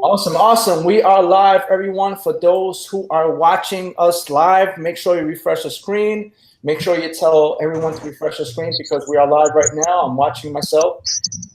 Awesome, awesome. We are live, everyone. For those who are watching us live, make sure you refresh the screen. Make sure you tell everyone to refresh the screen because we are live right now. I'm watching myself,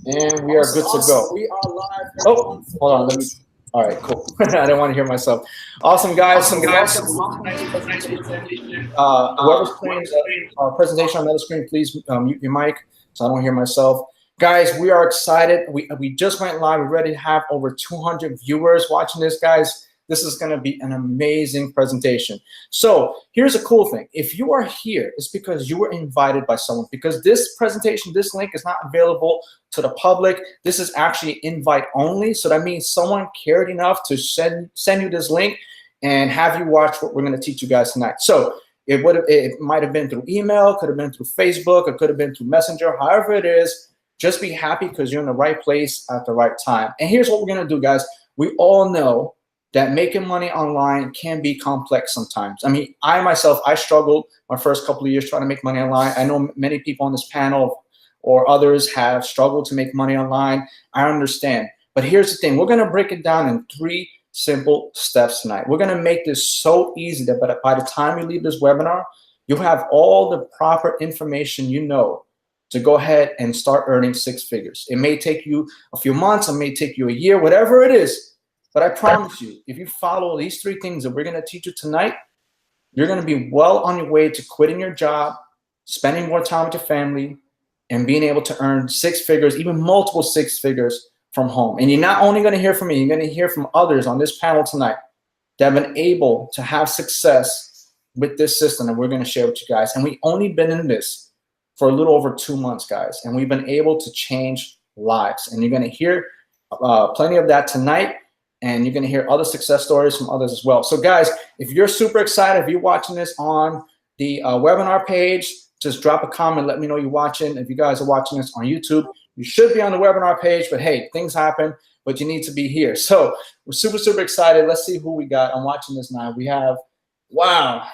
and we are good to go. We are live. Oh, hold on. Let me. All right, cool. I didn't want to hear myself. Awesome, guys. So welcome to tonight's presentation. Whoever's playing the presentation on the other screen, please mute your mic so I don't hear myself. Guys, we are excited. We just went live. We're ready to have over 200 viewers watching this, guys. This is going to be an amazing presentation. So here's a cool thing. If you are here, it's because you were invited by someone, because this presentation, this link is not available to the public. This is actually invite only. So that means someone cared enough to send you this link and have you watch what we're going to teach you guys tonight. So it might have been through email, could have been through Facebook, it could have been through Messenger, however it is. Just be happy because you're in the right place at the right time. And here's what we're going to do, guys. We all know that making money online can be complex sometimes. I mean, I myself, I struggled my first couple of years trying to make money online. I know many people on this panel or others have struggled to make money online. I understand. But here's the thing. We're going to break it down in 3 simple steps tonight. We're going to make this so easy that by the time you leave this webinar, you'll have all the proper information you know to go ahead and start earning 6 figures. It may take you a few months, it may take you a year, whatever it is. But I promise you, if you follow these 3 things that we're going to teach you tonight, you're going to be well on your way to quitting your job, spending more time with your family, and being able to earn 6 figures, even multiple 6 figures from home. And you're not only going to hear from me, you're going to hear from others on this panel tonight that have been able to have success with this system that we're going to share with you guys. And we've only been in this for a little over 2 months, guys, and we've been able to change lives. And you're going to hear plenty of that tonight, and you're going to hear other success stories from others as well. So, guys, if you're super excited, if you're watching this on the webinar page, just drop a comment. Let me know you're watching. If you guys are watching this on YouTube, you should be on the webinar page. But, hey, things happen, but you need to be here. So we're super, super excited. Let's see who we got. I'm watching this now. We have, wow.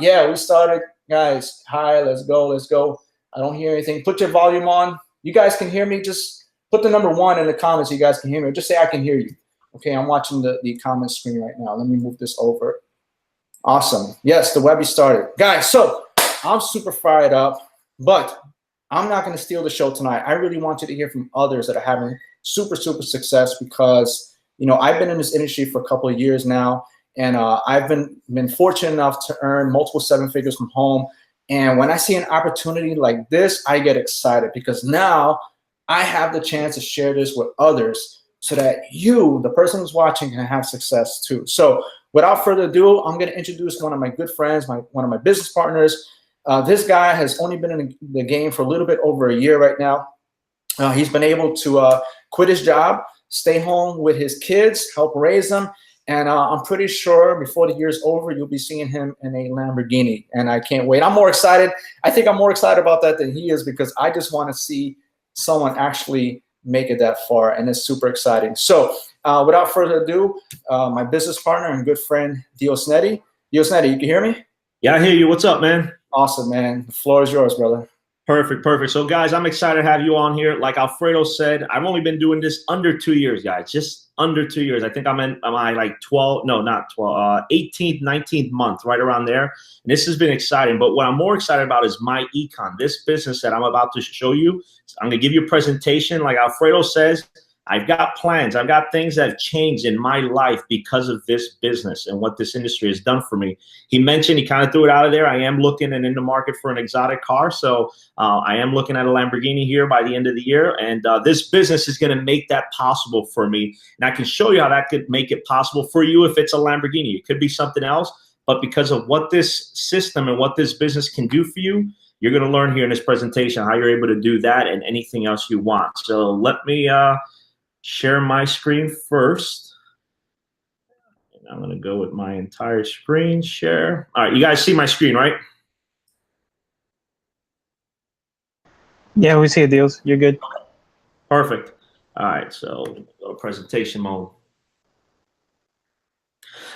Yeah, we started. Guys, hi, let's go, let's go. I don't hear anything. Put your volume on. You guys can hear me. Just put the number 1 in the comments. You guys can hear me. Or just say I can hear you. Okay, I'm watching the comment screen right now. Let me move this over. Awesome. Yes, the webby started. Guys, so I'm super fired up, but I'm not going to steal the show tonight. I really want you to hear from others that are having super, super success because, you know, I've been in this industry for a couple of years now. And I've been fortunate enough to earn multiple 7 figures from home. And when I see an opportunity like this, I get excited because now I have the chance to share this with others so that you, the person who's watching, can have success too. So without further ado, I'm going to introduce one of my good friends, one of my business partners. This guy has only been in the game for a little bit over a year right now. He's been able to quit his job, stay home with his kids, help raise them. And I'm pretty sure before the year's over, you'll be seeing him in a Lamborghini. And I can't wait. I'm more excited. I think I'm more excited about that than he is because I just want to see someone actually make it that far. And it's super exciting. So without further ado, my business partner and good friend, Diosnedi. Diosnedi, you can hear me? Yeah, I hear you. What's up, man? Awesome, man. The floor is yours, brother. Perfect, perfect. So, guys, I'm excited to have you on here. Like Alfredo said, I've only been doing this under 2 years, guys. Just under 2 years. I think I'm in my like 18th, 19th month, right around there. And this has been exciting. But what I'm more excited about is my econ, this business that I'm about to show you. I'm going to give you a presentation. Like Alfredo says, I've got plans. I've got things that have changed in my life because of this business and what this industry has done for me. He mentioned, he kind of threw it out of there. I am looking and in the market for an exotic car. So I am looking at a Lamborghini here by the end of the year. And this business is going to make that possible for me. And I can show you how that could make it possible for you if it's a Lamborghini. It could be something else. But because of what this system and what this business can do for you, you're going to learn here in this presentation how you're able to do that and anything else you want. So let me share my screen first. And I'm going to go with my entire screen share. All right, you guys see my screen, right? Yeah, we see it, Deals. You're good. Perfect. All right, so go to presentation mode.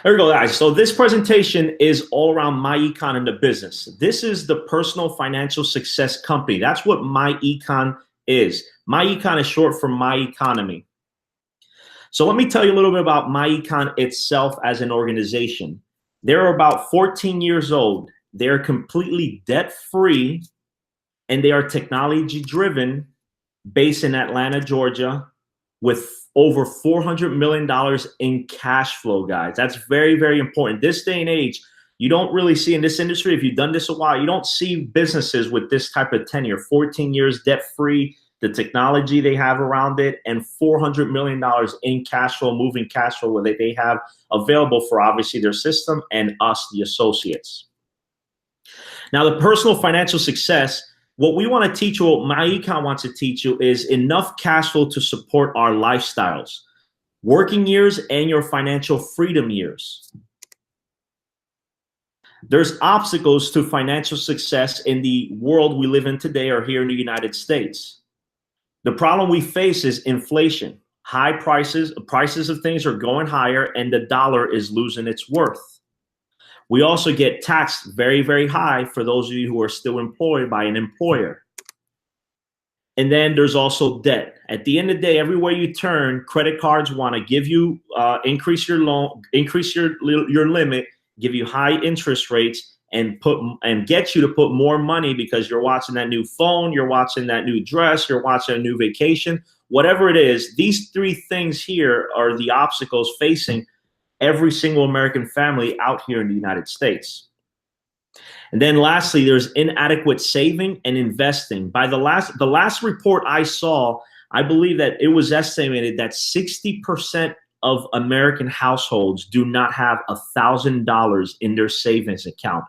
There we go, guys. So this presentation is all around My Econ and the business. This is the personal financial success company. That's what My Econ is. My Econ is short for My Economy. So let me tell you a little bit about MyEcon itself as an organization. They're about 14 years old. They're completely debt-free, and they are technology-driven, based in Atlanta, Georgia, with over $400 million in cash flow, guys. That's very, very important. This day and age, you don't really see in this industry, if you've done this a while, you don't see businesses with this type of tenure, 14 years debt-free, the technology they have around it, and $400 million in cash flow, moving cash flow that they have available for obviously their system and us, the associates. Now, the personal financial success, what we want to teach you, what MyEcon wants to teach you, is enough cash flow to support our lifestyles, working years, and your financial freedom years. There's obstacles to financial success in the world we live in today or here in the United States. The problem we face is inflation. High prices of things are going higher, and the dollar is losing its worth. We also get taxed very, very high for those of you who are still employed by an employer. And then there's also debt. At the end of the day, everywhere you turn, credit cards want to give you, increase your loan, increase your limit, give you high interest rates, and get you to put more money because you're watching that new phone, you're watching that new dress, you're watching a new vacation, whatever it is. These three things here are the obstacles facing every single American family out here in the United States. And then lastly, there's inadequate saving and investing. By the last report I saw, I believe that it was estimated that 60% of American households do not have $1,000 in their savings account.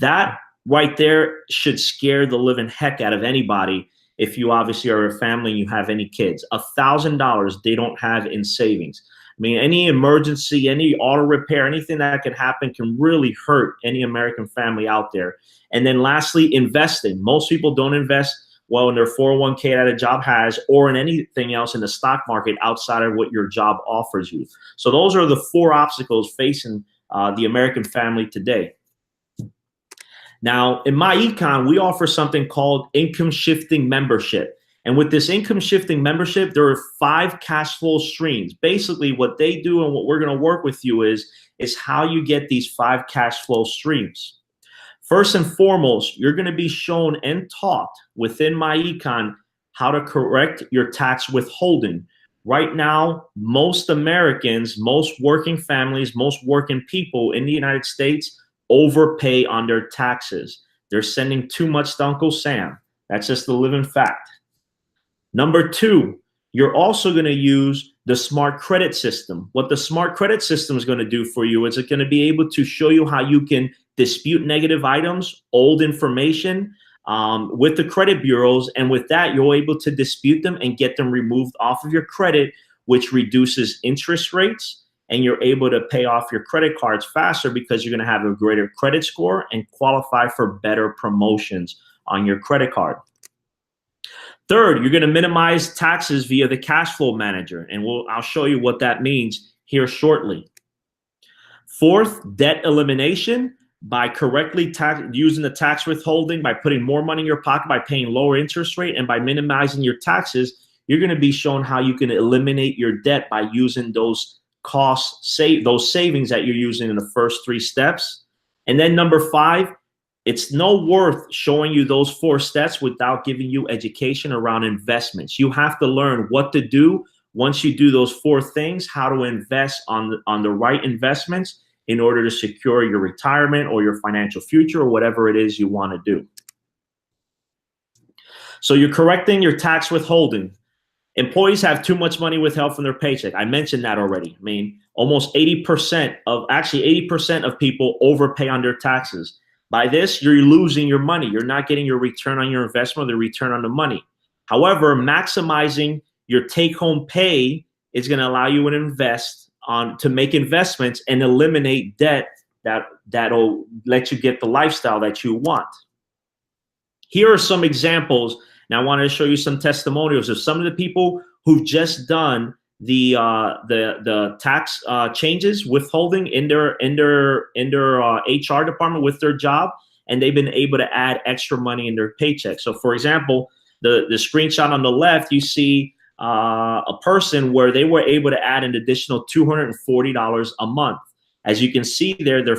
That right there should scare the living heck out of anybody if you obviously are a family and you have any kids. $1,000 they don't have in savings. I mean, any emergency, any auto repair, anything that could happen can really hurt any American family out there. And then lastly, investing. Most people don't invest well in their 401k that a job has or in anything else in the stock market outside of what your job offers you. So those are the four obstacles facing the American family today. Now, in MyEcon, we offer something called income shifting membership. And with this income shifting membership, there are 5 cash flow streams. Basically, what they do and what we're going to work with you is how you get these 5 cash flow streams. First and foremost, you're going to be shown and taught within MyEcon how to correct your tax withholding. Right now, most Americans, most working families, most working people in the United States overpay on their taxes. They're sending too much to Uncle Sam. That's just the living fact. Number 2, you're also going to use the smart credit system. What the smart credit system is going to do for you is it's going to be able to show you how you can dispute negative items, old information with the credit bureaus. And with that, you're able to dispute them and get them removed off of your credit, which reduces interest rates. And you're able to pay off your credit cards faster because you're going to have a greater credit score and qualify for better promotions on your credit card. Third, you're going to minimize taxes via the cash flow manager, and I'll show you what that means here shortly. Fourth, debt elimination by correctly using the tax withholding, by putting more money in your pocket, by paying lower interest rate, and by minimizing your taxes. You're going to be shown how you can eliminate your debt by using those those savings that you're using in the first 3 steps. And then number 5, it's no worth showing you those 4 steps without giving you education around investments. You have to learn what to do once you do those 4 things, how to invest on the right investments in order to secure your retirement or your financial future or whatever it is you want to do. So you're correcting your tax withholding. Employees have too much money withheld from their paycheck. I mentioned that already. I mean, almost 80% of people overpay on their taxes. By this, you're losing your money. You're not getting your return on your investment or the return on the money. However, maximizing your take-home pay is going to allow you to make investments and eliminate debt that'll let you get the lifestyle that you want. Here are some examples. Now, I want to show you some testimonials of some of the people who've just done the tax changes, withholding in their HR department with their job, and they've been able to add extra money in their paycheck. So, for example, the screenshot on the left, you see a person where they were able to add an additional $240 a month. As you can see there, their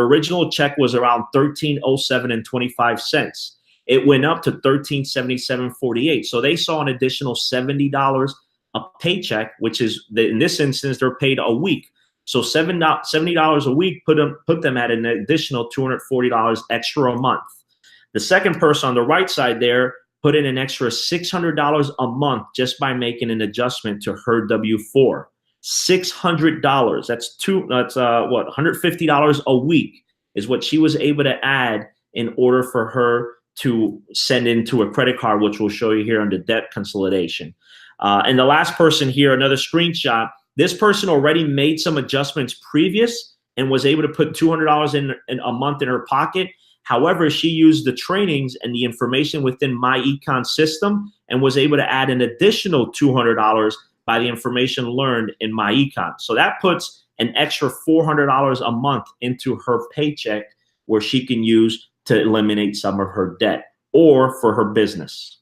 original check was around $13.07 and 25 cents. It went up to $13.77.48. So they saw an additional $70 a paycheck, which is, in this instance, they're paid a week. So $70 a week put them at an additional $240 extra a month. The second person on the right side there put in an extra $600 a month just by making an adjustment to her W-4. $600. That's what, $150 a week is what she was able to add in order for her to send into a credit card, which we'll show you here under debt consolidation. And the last person here, another screenshot. This person already made some adjustments previous and was able to put $200 in a month in her pocket. However, she used the trainings and the information within my econ system and was able to add an additional $200 by the information learned in my econ. So that puts an extra $400 a month into her paycheck where she can use to eliminate some of her debt or for her business.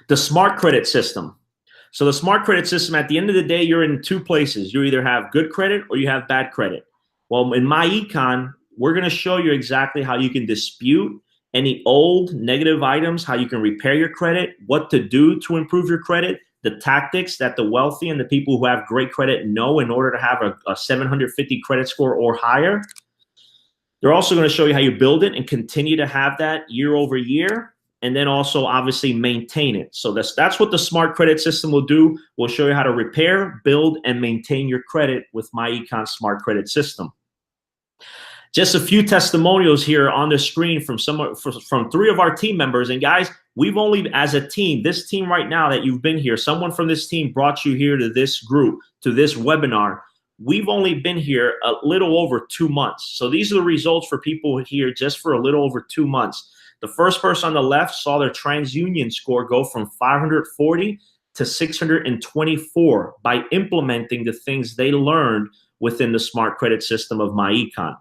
The smart credit system. So the smart credit system, at the end of the day, you're in two places. You either have good credit or you have bad credit. Well, in my econ, we're going to show you exactly how you can dispute any old negative items, how you can repair your credit, what to do to improve your credit, the tactics that the wealthy and the people who have great credit know in order to have a 750 credit score or higher. They're also going to show you how you build it and continue to have that year over year, and then also obviously maintain it. So that's what the smart credit system will do. We'll show you how to repair, build, and maintain your credit with my econ smart credit system. Just a few testimonials here on the screen from three of our team members. And guys, we've only, as a team, this team right now that you've been here, someone from this team brought you here to this group, to this webinar. We've only been here a little over 2 months. So these are the results for people here just for a little over 2 months. The first person on the left saw their TransUnion score go from 540 to 624 by implementing the things they learned within the smart credit system of my econ.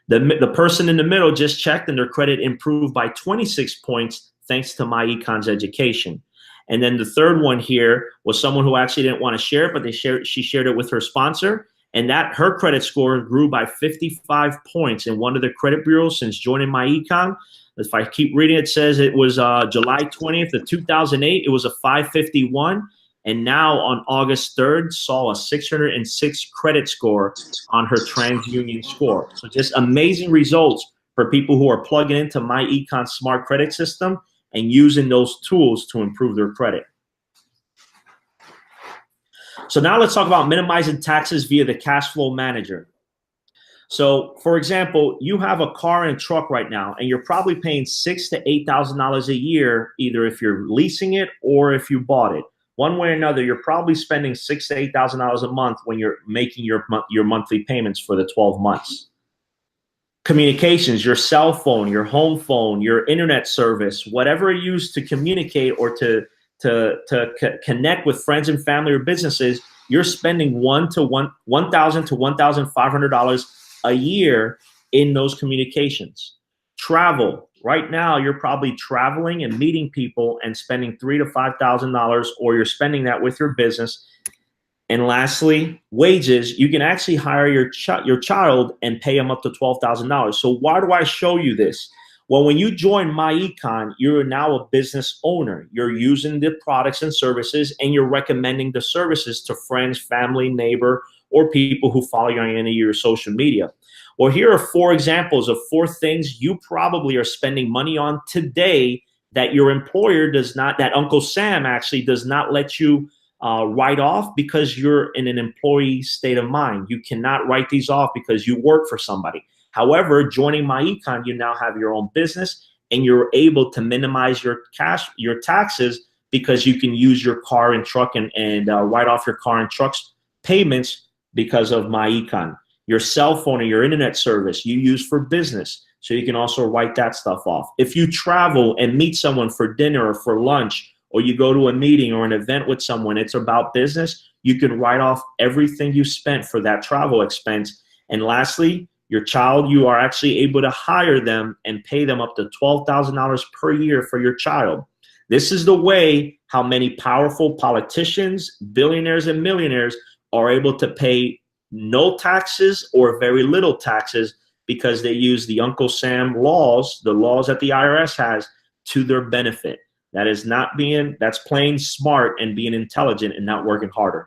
The person in the middle just checked and their credit improved by 26 points thanks to my econ's education. And then the third one here was someone who actually didn't want to share it, but she shared it with her sponsor, and that her credit score grew by 55 points in one of the credit bureaus since joining my econ. If I keep reading, it says it was July 20th of 2008. It was a 551. And now on August 3rd, saw a 606 credit score on her TransUnion score. So just amazing results for people who are plugging into my econ smart credit system and using those tools to improve their credit. So now let's talk about minimizing taxes via the cash flow manager. So for example, you have a car and truck right now, and you're probably paying $6,000 to $8,000 a year, either if you're leasing it or if you bought it. One way or another, you're probably spending $6,000 to $8,000 a month when you're making your monthly payments for the 12 months. Communications, your cell phone, your home phone, your internet service, whatever you use to communicate or to connect with friends and family or businesses, you're spending $1,000 to $1,500 a year in those communications. Travel. Right now, you're probably traveling and meeting people and spending $3,000 to $5,000, or you're spending that with your business. And lastly, wages. You can actually hire your child and pay them up to $12,000. So why do I show you this? Well, when you join my econ, you're now a business owner. You're using the products and services, and you're recommending the services to friends, family, neighbor, or people who follow you on any of your social media. Well, here are 4 examples of 4 things you probably are spending money on today that your employer does not, that Uncle Sam actually does not let you write off because you're in an employee state of mind. You cannot write these off because you work for somebody. However, joining my econ, you now have your own business and you're able to minimize your taxes because you can use your car and truck and write off your car and truck's payments because of my econ. Your cell phone or your internet service you use for business, so you can also write that stuff off. If you travel and meet someone for dinner or for lunch, or you go to a meeting or an event with someone, it's about business, you can write off everything you spent for that travel expense. And lastly, your child, you are actually able to hire them and pay them up to $12,000 per year for your child. This is the way how many powerful politicians, billionaires, and millionaires are able to pay no taxes or very little taxes because they use the Uncle Sam laws, the laws that the IRS has, to their benefit. That's playing smart and being intelligent and not working harder.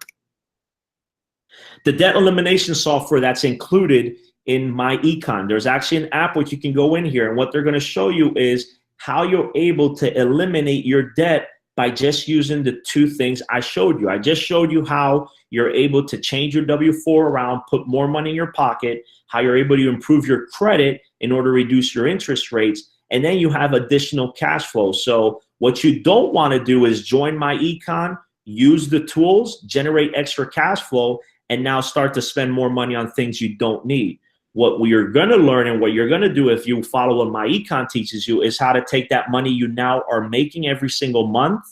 The debt elimination software that's included in My Econ, there's actually an app which you can go in here, and what they're going to show you is how you're able to eliminate your debt by just using the two things I showed you. I just showed you how you're able to change your W-4 around, put more money in your pocket, how you're able to improve your credit in order to reduce your interest rates, and then you have additional cash flow. So what you don't want to do is join My Econ, use the tools, generate extra cash flow, and now start to spend more money on things you don't need. What we are going to learn and what you're going to do if you follow what My Econ teaches you is how to take that money you now are making every single month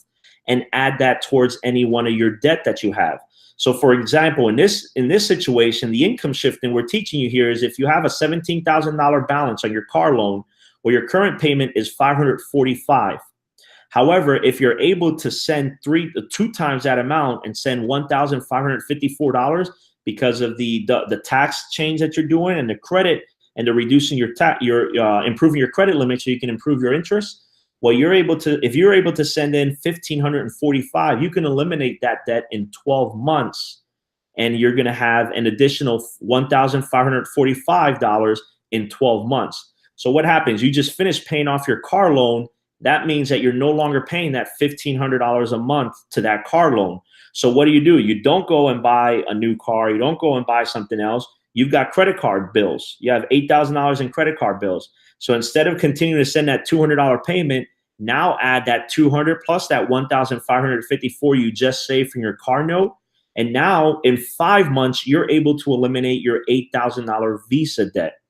and add that towards any one of your debt that you have. So for example, in this situation, the income shifting we're teaching you here is if you have a $17,000 balance on your car loan, well, your current payment is $545. However, if you're able to send two times that amount and send $1,554 because of the tax change that you're doing and the credit and the reducing your improving your credit limit so you can improve your interest, well, if you're able to send in $1,545, you can eliminate that debt in 12 months, and you're going to have an additional $1,545 in 12 months. So what happens? You just finished paying off your car loan. That means that you're no longer paying that $1,500 a month to that car loan. So what do? You don't go and buy a new car. You don't go and buy something else. You've got credit card bills. You have $8,000 in credit card bills. So instead of continuing to send that $200 payment, now add that $200 plus that $1,554 you just saved from your car note. And now in 5 months, you're able to eliminate your $8,000 Visa debt,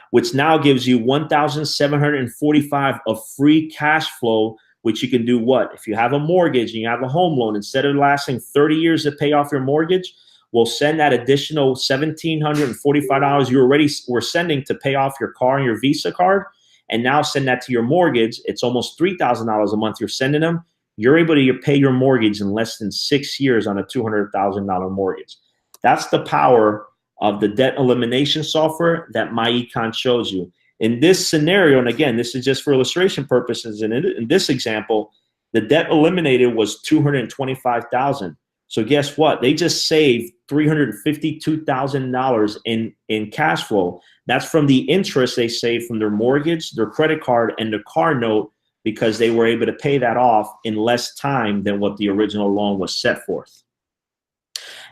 which now gives you $1,745 of free cash flow, which you can do what? If you have a mortgage and you have a home loan, instead of lasting 30 years to pay off your mortgage, we'll send that additional $1,745 you already were sending to pay off your car and your Visa card, and now send that to your mortgage. It's almost $3,000 a month you're sending them. You're able to pay your mortgage in less than 6 years on a $200,000 mortgage. That's the power of the debt elimination software that My Econ shows you. In this scenario, and again, this is just for illustration purposes, and in this example, the debt eliminated was $225,000. So guess what? They just saved $352,000 in cash flow. That's from the interest they saved from their mortgage, their credit card, and their car note, because they were able to pay that off in less time than what the original loan was set forth.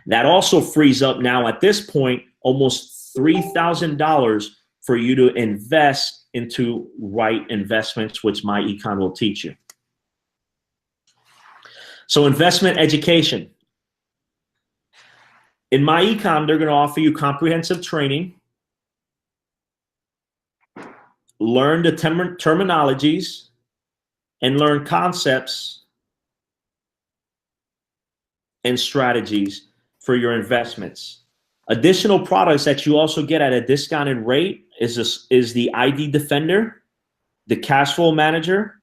That also frees up now at this point almost $3,000 for you to invest into right investments, which My Econ will teach you. So investment education. In My Econ, they're going to offer you comprehensive training, learn the terminologies, and learn concepts and strategies for your investments. Additional products that you also get at a discounted rate is the ID Defender, the Cash Flow Manager,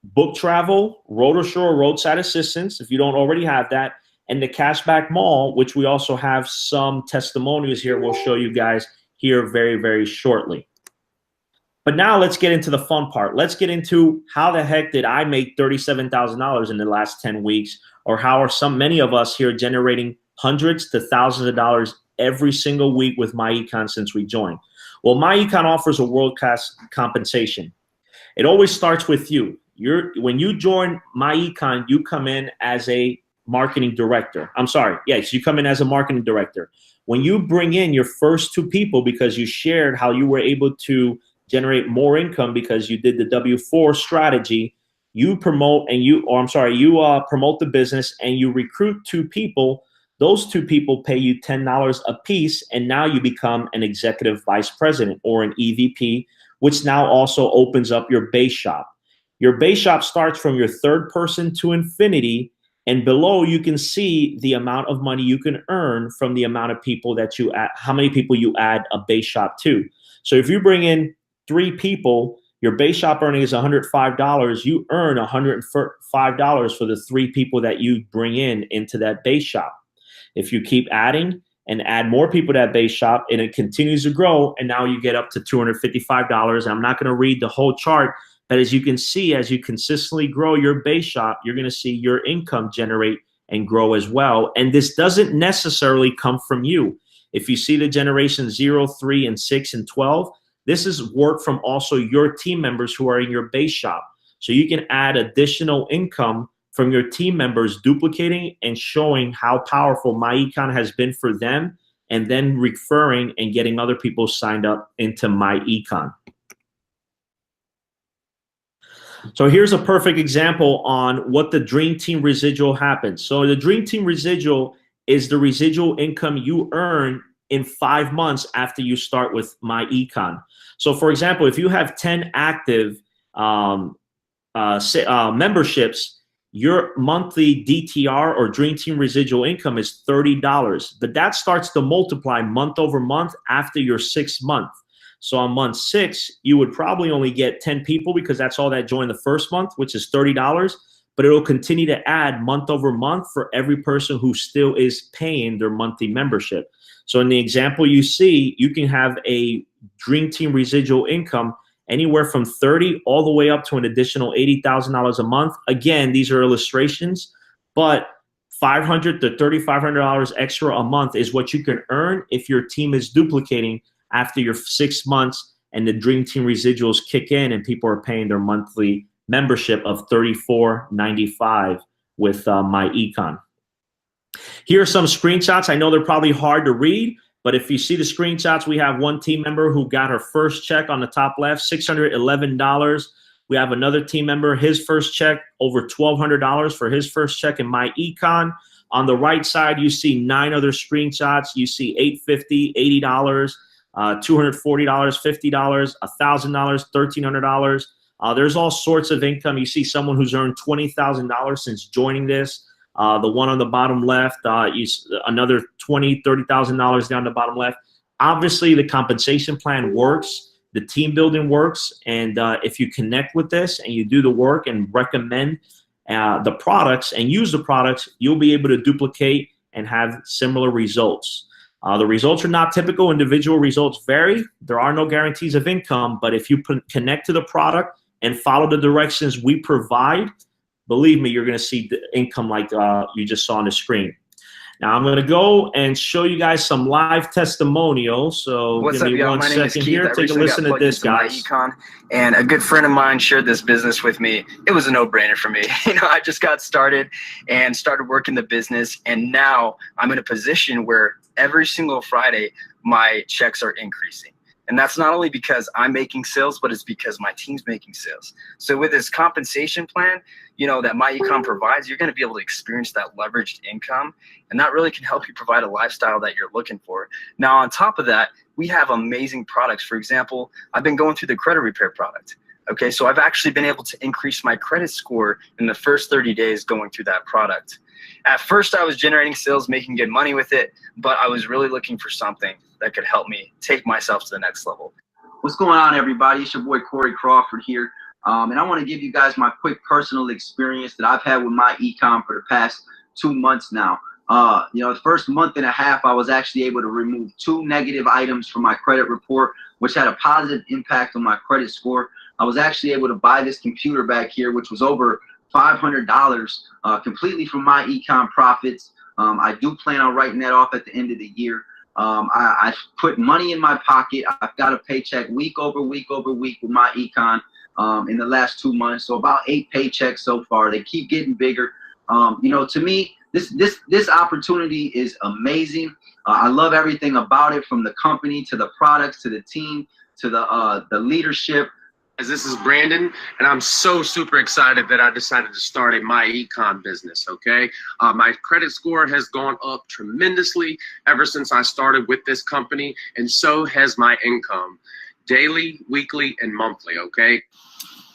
Book Travel, RotoShore, Roadside Assistance, if you don't already have that, and the Cashback Mall, which we also have some testimonials here we'll show you guys here very, very shortly. But now let's get into the fun part. Let's get into how the heck did I make $37,000 in the last 10 weeks, or how are many of us here generating hundreds to thousands of dollars every single week with My Econ since we joined. Well, My Econ offers a world-class compensation. It always starts with you. When you join My Econ, you come in as a marketing director. I'm sorry. Yes, you come in as a marketing director. When you bring in your first 2 people because you shared how you were able to generate more income because you did the W-4 strategy, you promote promote the business and you recruit 2 people. Those 2 people pay you $10 a piece, and now you become an executive vice president or an EVP, which now also opens up your base shop. Your base shop starts from your third person to infinity, and below you can see the amount of money you can earn from the amount of people that you add, how many people you add a base shop to. So if you bring in 3 people, your base shop earning is $105. You earn $105 for the 3 people that you bring into that base shop. If you keep adding and add more people to that base shop and it continues to grow, and now you get up to $255. I'm not going to read the whole chart, but as you can see, as you consistently grow your base shop, you're going to see your income generate and grow as well. And this doesn't necessarily come from you. If you see the generation 0, 3, and 6, and 12, this is work from also your team members who are in your base shop. So you can add additional income from your team members, duplicating and showing how powerful MyEcon has been for them, and then referring and getting other people signed up into MyEcon. So here's a perfect example on what the Dream Team residual happens. So the Dream Team residual is the residual income you earn in 5 months after you start with MyEcon. So for example, if you have 10 active memberships, your monthly DTR or Dream Team residual income is $30, but that starts to multiply month over month after your 6th month. So on month 6, you would probably only get 10 people because that's all that joined the first month, which is $30, but it'll continue to add month over month for every person who still is paying their monthly membership. So in the example you see, you can have a Dream Team residual income anywhere from 30 all the way up to an additional $80,000 a month. Again, these are illustrations, but $500 to $3,500 extra a month is what you can earn if your team is duplicating after your 6 months and the Dream Team residuals kick in and people are paying their monthly membership of $34.95 with MyEcon. Here are some screenshots. I know they're probably hard to read, but if you see the screenshots, we have one team member who got her first check on the top left, $611. We have another team member, his first check, over $1,200 for his first check in MyEcon. On the right side, you see 9 other screenshots. You see $850, $80, $240, $50, $1,000, $1,300. There's all sorts of income. You see someone who's earned $20,000 since joining this. The one on the bottom left, another $20,000, $30,000 down the bottom left. Obviously, the compensation plan works. The team building works. And if you connect with this and you do the work and recommend the products and use the products, you'll be able to duplicate and have similar results. The results are not typical. Individual results vary. There are no guarantees of income. But if you connect to the product and follow the directions we provide, believe me, you're going to see the income like you just saw on the screen. Now, I'm going to go and show you guys some live testimonials. So what's give me up, one my name is second Keith. here. Take a listen to this, guys. MyEcon, and a good friend of mine shared this business with me. It was a no-brainer for me. I just got started and started working the business, and now I'm in a position where every single Friday my checks are increasing. And that's not only because I'm making sales, but it's because my team's making sales. So with this compensation plan, that MyEcon provides, you're going to be able to experience that leveraged income. And that really can help you provide a lifestyle that you're looking for. Now, on top of that, we have amazing products. For example, I've been going through the credit repair product. Okay, so I've actually been able to increase my credit score in the first 30 days going through that product. At first, I was generating sales, making good money with it, but I was really looking for something that could help me take myself to the next level. What's going on, everybody? It's your boy Corey Crawford here, and I want to give you guys my quick personal experience that I've had with MyEcon for the past 2 months now. The first month and a half, I was actually able to remove 2 negative items from my credit report, which had a positive impact on my credit score. I was actually able to buy this computer back here, which was over $500, completely from MyEcon profits. I do plan on writing that off at the end of the year. I put money in my pocket. I've got a paycheck week over week over week with MyEcon in the last 2 months. So about 8 paychecks so far. They keep getting bigger. To me, this opportunity is amazing. I love everything about it, from the company to the products to the team to the leadership. This is Brandon, and I'm so super excited that I decided to start a MyEcon business, okay? My credit score has gone up tremendously ever since I started with this company, and so has my income, daily, weekly, and monthly, okay?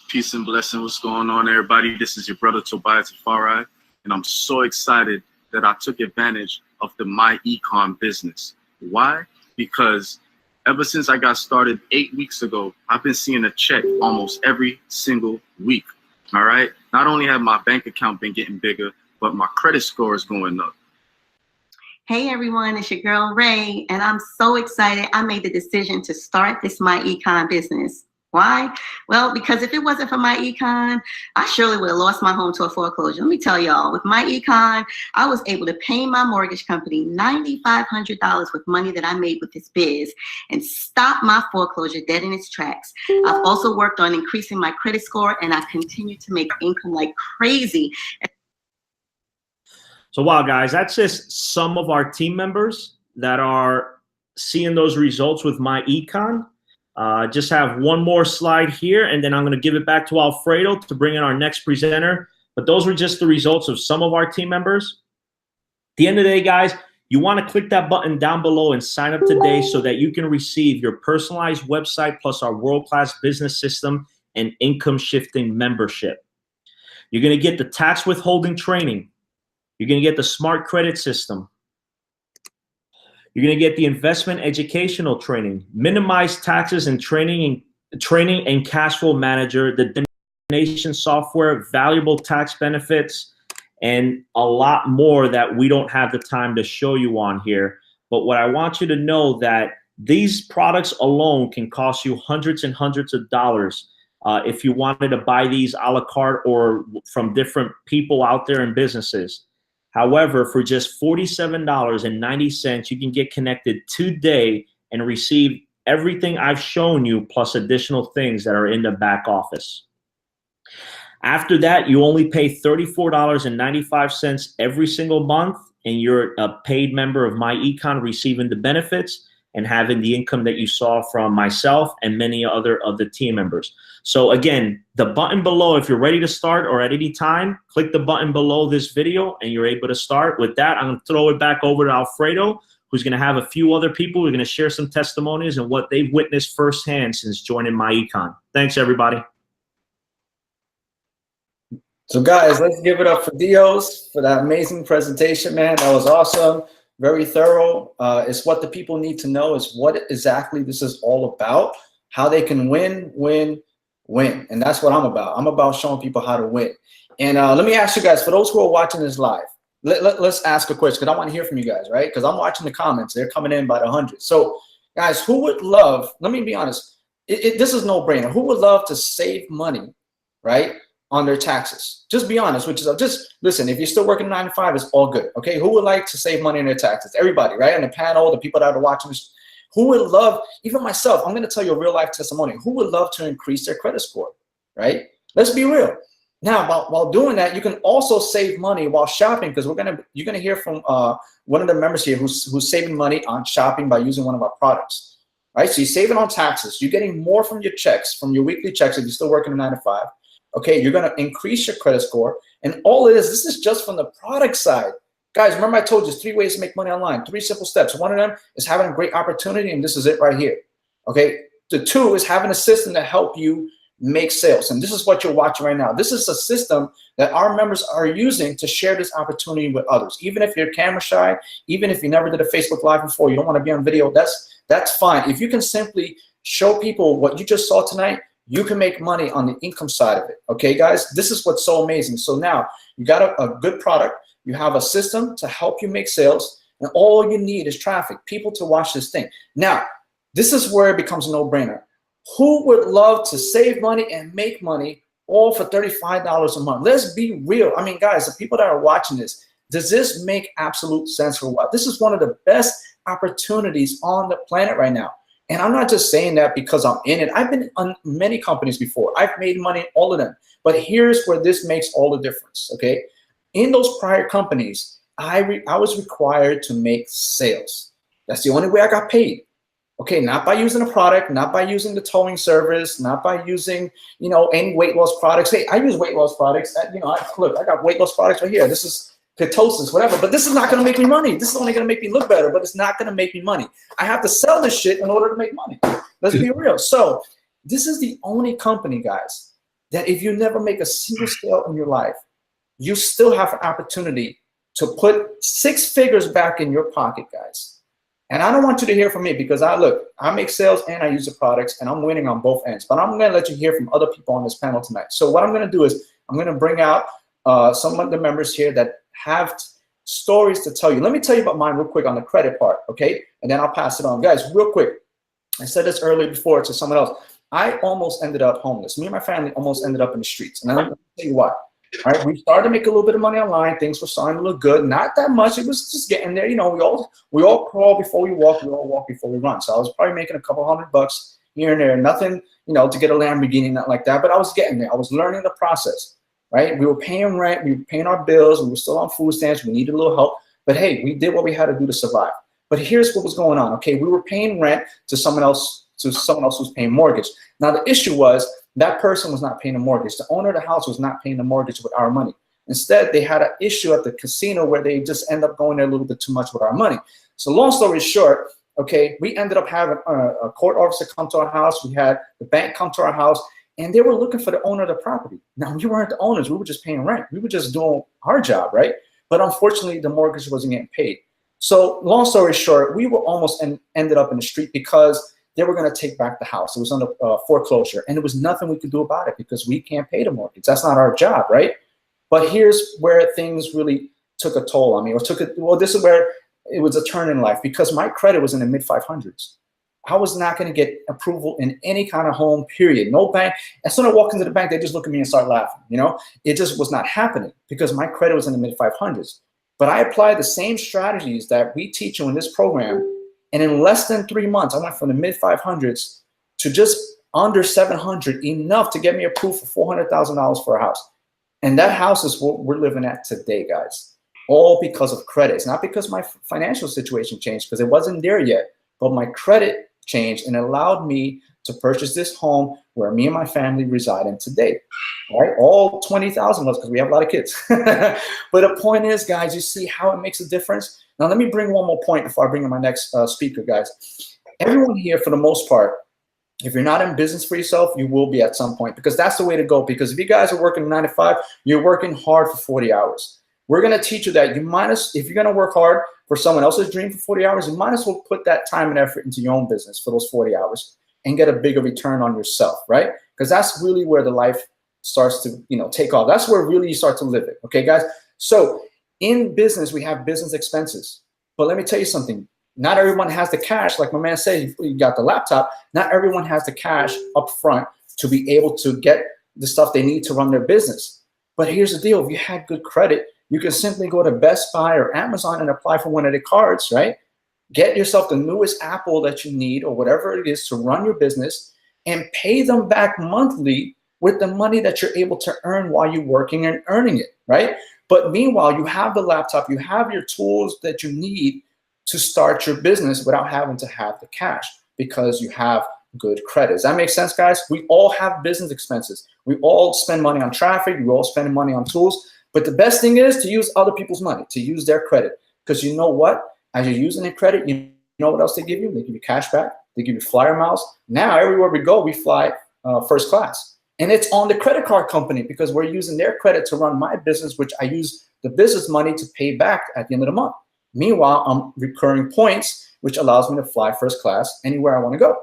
Peace and blessing. What's going on, everybody? This is your brother Tobias Tafari, and I'm so excited that I took advantage of the MyEcon business. Why? Because Ever since I got started 8 weeks ago, I've been seeing a check almost every single week. All right. Not only have my bank account been getting bigger, but my credit score is going up. Hey everyone, it's your girl Ray, and I'm so excited I made the decision to start this My Econ business. Why? Well, because if it wasn't for My Econ, I surely would have lost my home to a foreclosure. Let me tell y'all, with My Econ, I was able to pay my mortgage company $9,500 with money that I made with this biz and stop my foreclosure dead in its tracks. I've also worked on increasing my credit score, and I continue to make income like crazy. So wow, guys, that's just some of our team members that are seeing those results with My Econ. Just have one more slide here, and then I'm going to give it back to Alfredo to bring in our next presenter. But those were just the results of some of our team members. At the end of the day, guys, you want to click that button down below and sign up today so that you can receive your personalized website plus our world-class business system and income shifting membership. You're going to get the tax withholding training. You're going to get the smart credit system. You're going to get the investment educational training, minimize taxes and training and cash flow manager, the donation software, valuable tax benefits, and a lot more that we don't have the time to show you on here. But what I want you to know that these products alone can cost you hundreds and hundreds of dollars if you wanted to buy these a la carte or from different people out there in businesses. However, for just $47.90, you can get connected today and receive everything I've shown you plus additional things that are in the back office. After that, you only pay $34.95 every single month, and you're a paid member of My Econ, receiving the benefits and having the income that you saw from myself and many other of the team members. So again, the button below, if you're ready to start or at any time, click the button below this video and you're able to start. With that, I'm going to throw it back over to Alfredo, who's going to have a few other people. We're going to share some testimonies and what they've witnessed firsthand since joining My Econ. Thanks, everybody. So guys, let's give it up for Dios for that amazing presentation, man. That was awesome. Very thorough. It's what the people need to know is what exactly this is all about, how they can win. And that's what I'm about. I'm about showing people how to win. And let me ask you guys, for those who are watching this live, let's ask a question because I want to hear from you guys, right? Because I'm watching the comments. They're coming in by the hundreds. So guys, who would love, let me be honest, this is no brainer. Who would love to save money, right, on their taxes? Just be honest, which is just listen, if you're still working 9 to 5, it's all good. Okay, who would like to save money on their taxes? Everybody, right? On the panel, the people that are watching this, who would love, even myself, I'm going to tell you a real life testimony. Who would love to increase their credit score, right? Let's be real. Now, while doing that, you can also save money while shopping because you're gonna hear from one of the members here who's saving money on shopping by using one of our products, right? So you're saving on taxes. You're getting more from your checks, from your weekly checks if you're still working 9 to 5. Okay, you're gonna increase your credit score, and all it is, this is just from the product side. Guys, remember I told you 3 ways to make money online, 3 simple steps. One of them is having a great opportunity, and this is it right here. Okay, the 2 is having a system to help you make sales, and this is what you're watching right now. This is a system that our members are using to share this opportunity with others. Even if you're camera shy, even if you never did a Facebook Live before, you don't want to be on video, that's fine. If you can simply show people what you just saw tonight, you can make money on the income side of it. Okay, guys, this is what's so amazing. So now you got a good product, you have a system to help you make sales, and all you need is traffic, people to watch this thing. Now, this is where it becomes a no-brainer. Who would love to save money and make money all for $35 a month? Let's be real. I mean, guys, the people that are watching this, does this make absolute sense for what? This is one of the best opportunities on the planet right now. And I'm not just saying that because I'm in it. I've been on many companies before. I've made money, all of them. But here's where this makes all the difference, okay? In those prior companies, I was required to make sales. That's the only way I got paid. Okay, not by using a product, not by using the towing service, not by using, any weight loss products. Hey, I use weight loss products. Look, I got weight loss products right here. This is ketosis, whatever, but this is not going to make me money. This is only going to make me look better, but it's not going to make me money. I have to sell this shit in order to make money. Let's be real. So this is the only company, guys, that if you never make a single sale in your life, you still have an opportunity to put 6 figures back in your pocket, guys. And I don't want you to hear from me because I make sales and I use the products and I'm winning on both ends. But I'm going to let you hear from other people on this panel tonight. So what I'm going to do is I'm going to bring out some of the members here that have stories to tell you. Let me tell you about mine real quick on the credit part, okay? And then I'll pass it on. Guys, real quick. I said this earlier before to someone else. I almost ended up homeless. Me and my family almost ended up in the streets. And I'm going to tell you why. All right, we started to make a little bit of money online. Things were starting to look good. Not that much. It was just getting there. You know, we all crawl before we walk. We all walk before we run. So I was probably making a couple $100 here and there. Nothing, you know, to get a Lamborghini, not like that. But I was getting there. I was learning the process, right? We were paying rent. We were paying our bills. We were still on food stamps. We needed a little help. But, hey, we did what we had to do to survive. But here's what was going on, okay? We were paying rent to someone else who's paying mortgage. Now, the issue was that person was not paying the mortgage. The owner of the house was not paying the mortgage with our money. Instead, they had an issue at the casino where they just end up going there a little bit too much with our money. So long story short, okay, we ended up having a court officer come to our house. We had the bank come to our house, and they were looking for the owner of the property. Now, we weren't the owners. We were just paying rent. We were just doing our job, right? But unfortunately, the mortgage wasn't getting paid. So long story short, we were almost ended up in the street because they were going to take back the house. It was under foreclosure, and there was nothing we could do about it because we can't pay the mortgage. That's not our job, right? But here's where things really took a toll on me, or this is where it was a turn in life because my credit was in the mid 500s. I was not going to get approval in any kind of home, period. No bank. As soon as I walk into the bank, they just look at me and start laughing. You know, it just was not happening because my credit was in the mid 500s. But I applied the same strategies that we teach you in this program. And in less than 3 months, I went from the mid 500s to just under 700, enough to get me approved for $400,000 for a house. And that house is what we're living at today, guys. All because of credit. It's not because my financial situation changed, because it wasn't there yet, but my credit changed and allowed me to purchase this home where me and my family reside in today. Right? All 20,000 of us, because we have a lot of kids. But the point is, guys, you see how it makes a difference? Now, let me bring one more point before I bring in my next speaker, guys. Everyone here, for the most part, if you're not in business for yourself, you will be at some point, because that's the way to go. Because if you guys are working 9 to 5, you're working hard for 40 hours. We're going to teach you that if you're going to work hard for someone else's dream for 40 hours, you might as well put that time and effort into your own business for those 40 hours and get a bigger return on yourself, right? Because that's really where the life starts to, take off. That's where really you start to live it. Okay, guys? So in business, we have business expenses. But let me tell you something. Not everyone has the cash. Like my man said, you got the laptop. Not everyone has the cash up front to be able to get the stuff they need to run their business. But here's the deal. If you had good credit, you can simply go to Best Buy or Amazon and apply for one of the cards, right? Get yourself the newest Apple that you need or whatever it is to run your business and pay them back monthly with the money that you're able to earn while you're working and earning it, right? But meanwhile, you have the laptop, you have your tools that you need to start your business without having to have the cash because you have good credit. Does that make sense, guys? We all have business expenses. We all spend money on traffic. We all spend money on tools. But the best thing is to use other people's money, to use their credit. Because you know what? As you're using their credit, you know what else they give you? They give you cash back. They give you flyer miles. Now, everywhere we go, we fly first class. And it's on the credit card company because we're using their credit to run my business, which I use the business money to pay back at the end of the month. Meanwhile, I'm recurring points, which allows me to fly first class anywhere I want to go,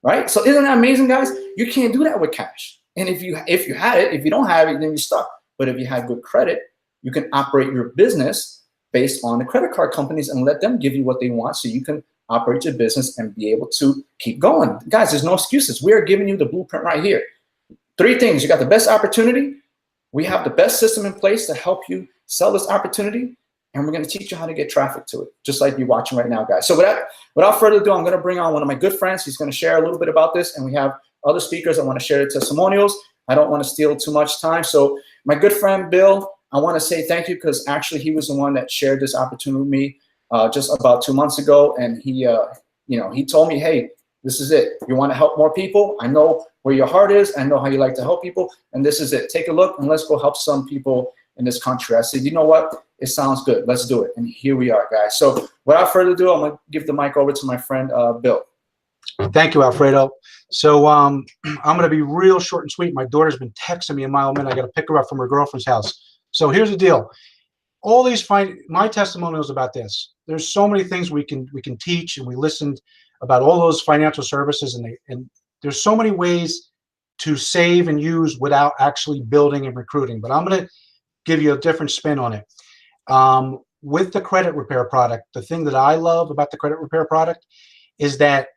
right? So isn't that amazing, guys? You can't do that with cash. And if you had it, if you don't have it, then you're stuck. But if you have good credit, you can operate your business based on the credit card companies and let them give you what they want so you can operate your business and be able to keep going. Guys, there's no excuses. We are giving you the blueprint right here. 3 things. You got the best opportunity. We have the best system in place to help you sell this opportunity. And we're going to teach you how to get traffic to it, just like you're watching right now, guys. So without further ado, I'm going to bring on one of my good friends. He's going to share a little bit about this. And we have other speakers that want to share their testimonials. I don't want to steal too much time. So my good friend, Bill, I want to say thank you because actually he was the one that shared this opportunity with me just about 2 months ago. And he told me, hey, this is it. You want to help more people? I know where your heart is. I know how you like to help people. And this is it. Take a look and let's go help some people in this country. I said, you know what? It sounds good. Let's do it. And here we are, guys. So without further ado, I'm going to give the mic over to my friend, Bill. Thank you, Alfredo. So I'm going to be real short and sweet. My daughter's been texting me a mile a minute. I got to pick her up from her girlfriend's house. So here's the deal. All these my testimonials about this. there's so many things we can teach, and we listened about all those financial services, and there's so many ways to save and use without actually building and recruiting. But I'm going to give you a different spin on it. With the credit repair product, the thing that I love about the credit repair product is that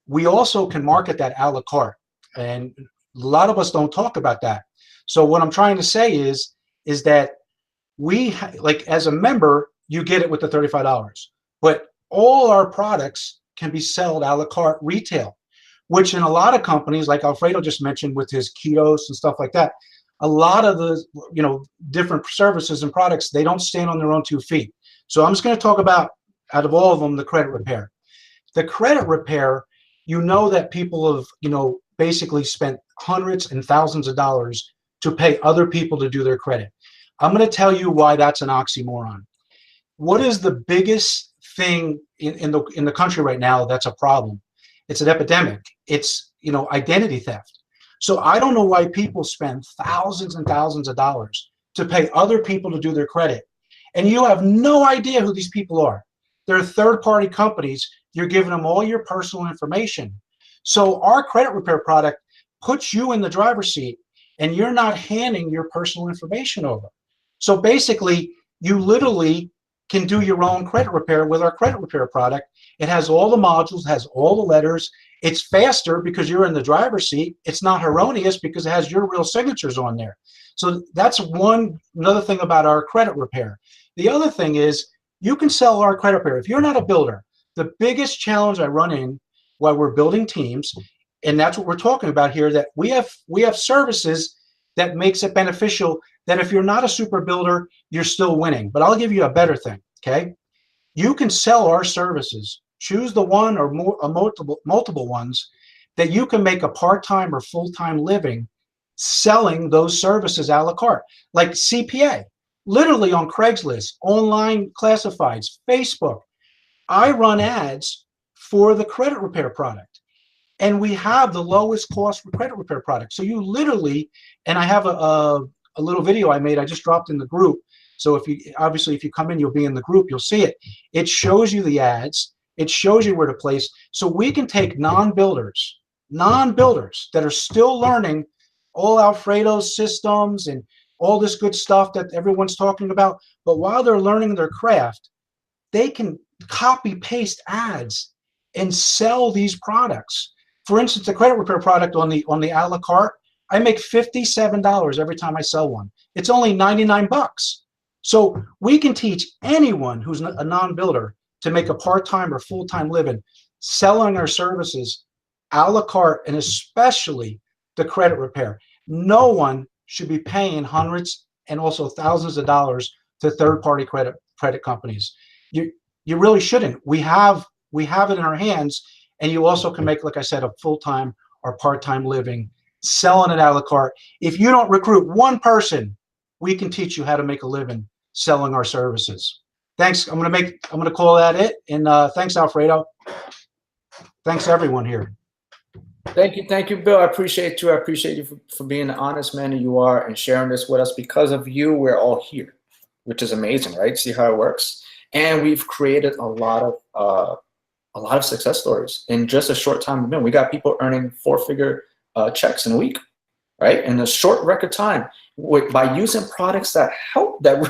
we also can market that a la carte, and a lot of us don't talk about that. So what I'm trying to say is that we like, as a member, you get it with the $35, but all our products can be sold a la carte retail, which in a lot of companies, like Alfredo just mentioned with his kiosks and stuff like that, a lot of the different services and products, they don't stand on their own 2 feet. So I'm just going to talk about, out of all of them, the credit repair. The credit repair, that people have basically spent hundreds and thousands of dollars to pay other people to do their credit. I'm going to tell you why that's an oxymoron. What is the biggest thing in the country right now that's a problem? It's an epidemic. It's identity theft. So I don't know why people spend thousands and thousands of dollars to pay other people to do their credit, and you have no idea who these people are. They're third-party companies. You're giving them all your personal information. So our credit repair product puts you in the driver's seat, and you're not handing your personal information over. So basically, you literally can do your own credit repair with our credit repair product. It has all the modules, has all the letters. It's faster because you're in the driver's seat. It's not erroneous because it has your real signatures on there. So that's another thing about our credit repair. The other thing is you can sell our credit repair. If you're not a builder, the biggest challenge I run in while we're building teams, and that's what we're talking about here, that we have services that makes it beneficial, that if you're not a super builder, you're still winning. But I'll give you a better thing, okay? You can sell our services. Choose the one or multiple ones that you can make a part-time or full-time living selling those services a la carte, like CPA, literally on Craigslist, online classifieds, Facebook. I run ads for the credit repair product, and we have the lowest cost credit repair product. So you literally, and I have a little video I made, I just dropped in the group. So if you come in, you'll be in the group, you'll see it. It shows you the ads. It shows you where to place. So we can take non-builders that are still learning all Alfredo's systems and all this good stuff that everyone's talking about. But while they're learning their craft, they can copy paste ads and sell these products. For instance, the credit repair product on the a la carte, I make $57 every time I sell one. It's only 99 bucks. So we can teach anyone who's a non-builder to make a part-time or full-time living selling our services a la carte, and especially the credit repair. No one should be paying hundreds and also thousands of dollars to third-party credit companies. You really shouldn't. We have it in our hands, and you also can make, like I said, a full-time or part-time living selling it a la carte. If you don't recruit one person, we can teach you how to make a living selling our services. Thanks. I'm gonna call that it. And thanks, Alfredo. Thanks everyone here. Thank you, Bill. I appreciate you. I appreciate you for being the honest man you are and sharing this with us. Because of you, we're all here, which is amazing, right? See how it works. And we've created a lot of success stories in just a short time. We got people earning 4-figure checks in a week, right? In a short record time, by using products that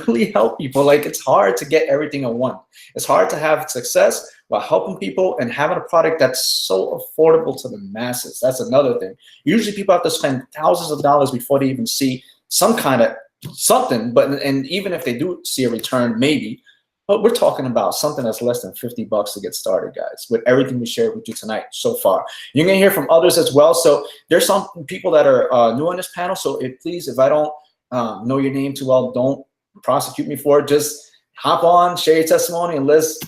really help people. Like, it's hard to get everything in one. It's hard to have success while helping people and having a product that's so affordable to the masses. That's another thing. Usually people have to spend thousands of dollars before they even see some kind of something, and even if they do see a return, maybe. But we're talking about something that's less than 50 bucks to get started, guys, with everything we shared with you tonight so far. You're going to hear from others as well. So there's some people that are new on this panel. So please, if I don't know your name too well, don't prosecute me for it. Just hop on, share your testimony, and let's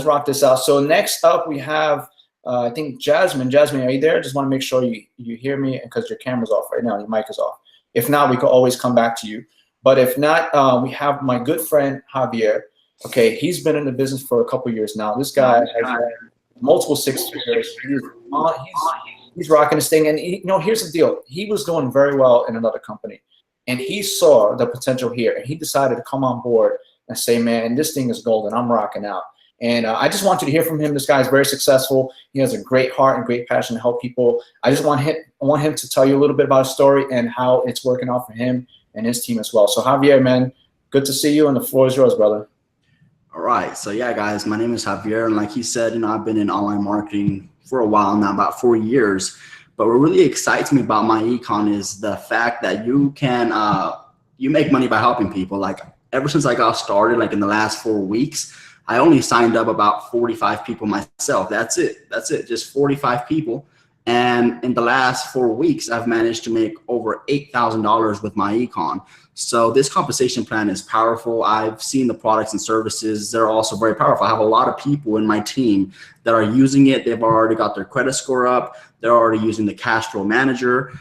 rock this out. So next up, we have, I think, Jasmine. Jasmine, are you there? Just want to make sure you hear me, because your camera's off right now. Your mic is off. If not, we can always come back to you. But if not, we have my good friend, Javier. Okay, he's been in the business for a couple years now. This guy has multiple 6 figures. He's rocking this thing. And here's the deal. He was doing very well in another company, and he saw the potential here, and he decided to come on board and say, man, this thing is golden. I'm rocking out. And I just want you to hear from him. This guy is very successful. He has a great heart and great passion to help people. I just want him to tell you a little bit about his story and how it's working out for him and his team as well. So Javier, man, good to see you, and the floor is yours, brother. All right. So yeah, guys, my name is Javier, and like he said, I've been in online marketing for a while now, about 4 years. But what really excites me about my econ is the fact that you can you make money by helping people. Like ever since I got started, like in the last 4 weeks, I only signed up about 45 people myself. That's it. Just 45 people. And in the last 4 weeks, I've managed to make over $8,000 with my econ. So this compensation plan is powerful. I've seen the products and services. They're also very powerful. I have a lot of people in my team that are using it. They've already got their credit score up. They're already using the cash flow manager.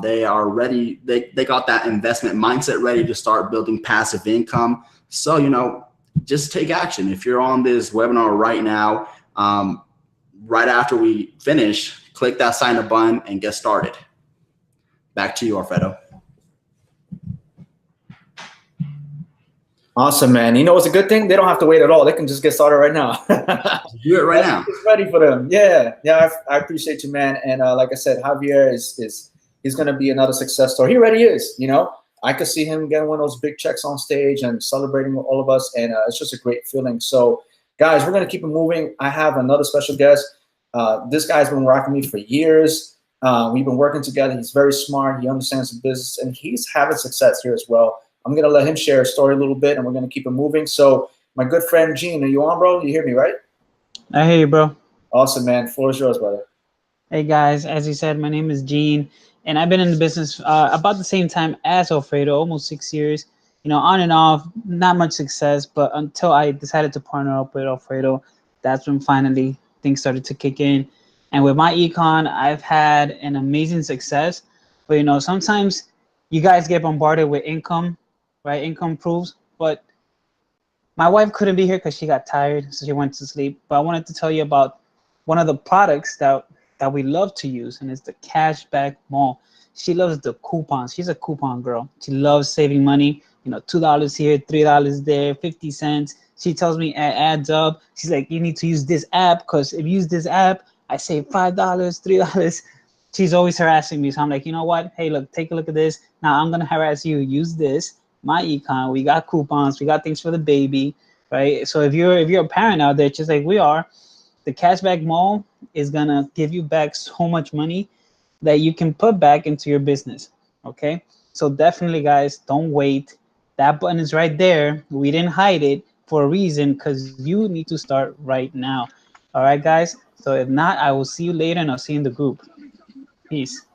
They are ready. They got that investment mindset ready to start building passive income. So, just take action. If you're on this webinar right now, right after we finish, click that sign up button and get started. Back to you, Alfredo. Awesome, man. You know what's a good thing? They don't have to wait at all. They can just get started right now. Do it right now. It's ready for them. Yeah. I appreciate you, man. And like I said, Javier he's going to be another success story. He already is. I could see him getting one of those big checks on stage and celebrating with all of us, and it's just a great feeling. So, guys, we're going to keep it moving. I have another special guest. This guy's been rocking me for years. We've been working together. He's very smart. He understands the business, and he's having success here as well. I'm going to let him share a story a little bit, and we're going to keep it moving. So, my good friend, Gene, are you on, bro? You hear me, right? I hear you, bro. Awesome, man. Floor is yours, brother. Hey, guys. As you said, my name is Gene, and I've been in the business about the same time as Alfredo, almost 6 years. On and off, not much success, but until I decided to partner up with Alfredo, that's when finally things started to kick in. And with my econ, I've had an amazing success. But, sometimes you guys get bombarded with income, right? Income proofs. But my wife couldn't be here because she got tired, so she went to sleep. But I wanted to tell you about one of the products that we love to use, and it's the Cashback Mall. She loves the coupons. She's a coupon girl. She loves saving money. $2 here, $3 there, 50 cents. She tells me it adds up. She's like, you need to use this app, because if you use this app, I save $5, $3. She's always harassing me. So I'm like, you know what? Hey, look, take a look at this. Now I'm gonna harass you. Use this. My econ. We got coupons. We got things for the baby, right? So if you're a parent out there, just like we are, the Cashback Mall is gonna give you back so much money that you can put back into your business. Okay. So definitely, guys, don't wait. That button is right there. We didn't hide it for a reason, because you need to start right now. All right, guys. So if not, I will see you later, and I'll see you in the group. Peace.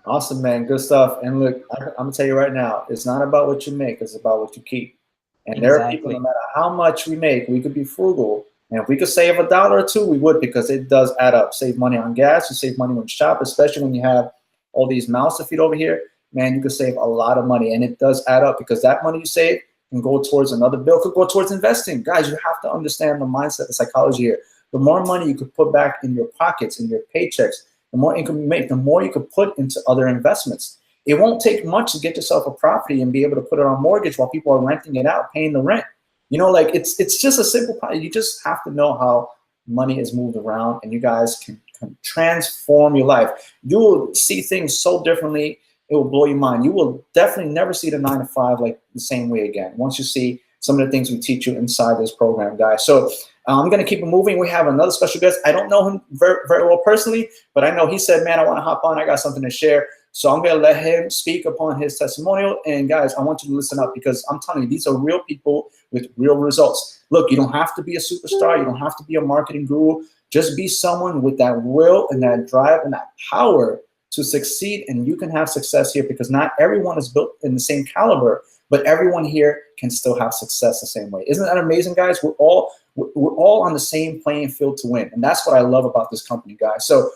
Awesome, man. Good stuff. And look, I'm going to tell you right now, it's not about what you make. It's about what you keep. And there are people, no matter how much we make, we could be frugal. And if we could save $1 or $2, we would, because it does add up. Save money on gas. You save money when you shop, especially when you have all these mouths to feed over here. Man, you could save a lot of money. And it does add up, because that money you save can go towards another bill, could go towards investing. Guys, you have to understand the mindset, the psychology here. The more money you could put back in your pockets, in your paychecks, the more income you make, the more you could put into other investments. It won't take much to get yourself a property and be able to put it on mortgage while people are renting it out, paying the rent. It's just a simple problem. You just have to know how money is moved around, and you guys can transform your life. You will see things so differently. It will blow your mind. You will definitely never see the 9 to 5 like the same way again once you see some of the things we teach you inside this program, guys. So I'm going to keep it moving. We have another special guest. I don't know him very, very well personally, but I know he said, man, I want to hop on. I got something to share. So I'm going to let him speak upon his testimonial. And guys, I want you to listen up, because I'm telling you, these are real people with real results. Look, you don't have to be a superstar. You don't have to be a marketing guru. Just be someone with that will and that drive and that power to succeed, and you can have success here, because not everyone is built in the same caliber, but everyone here can still have success the same way. Isn't that amazing, guys? We're all on the same playing field to win, and that's what I love about this company, guys. So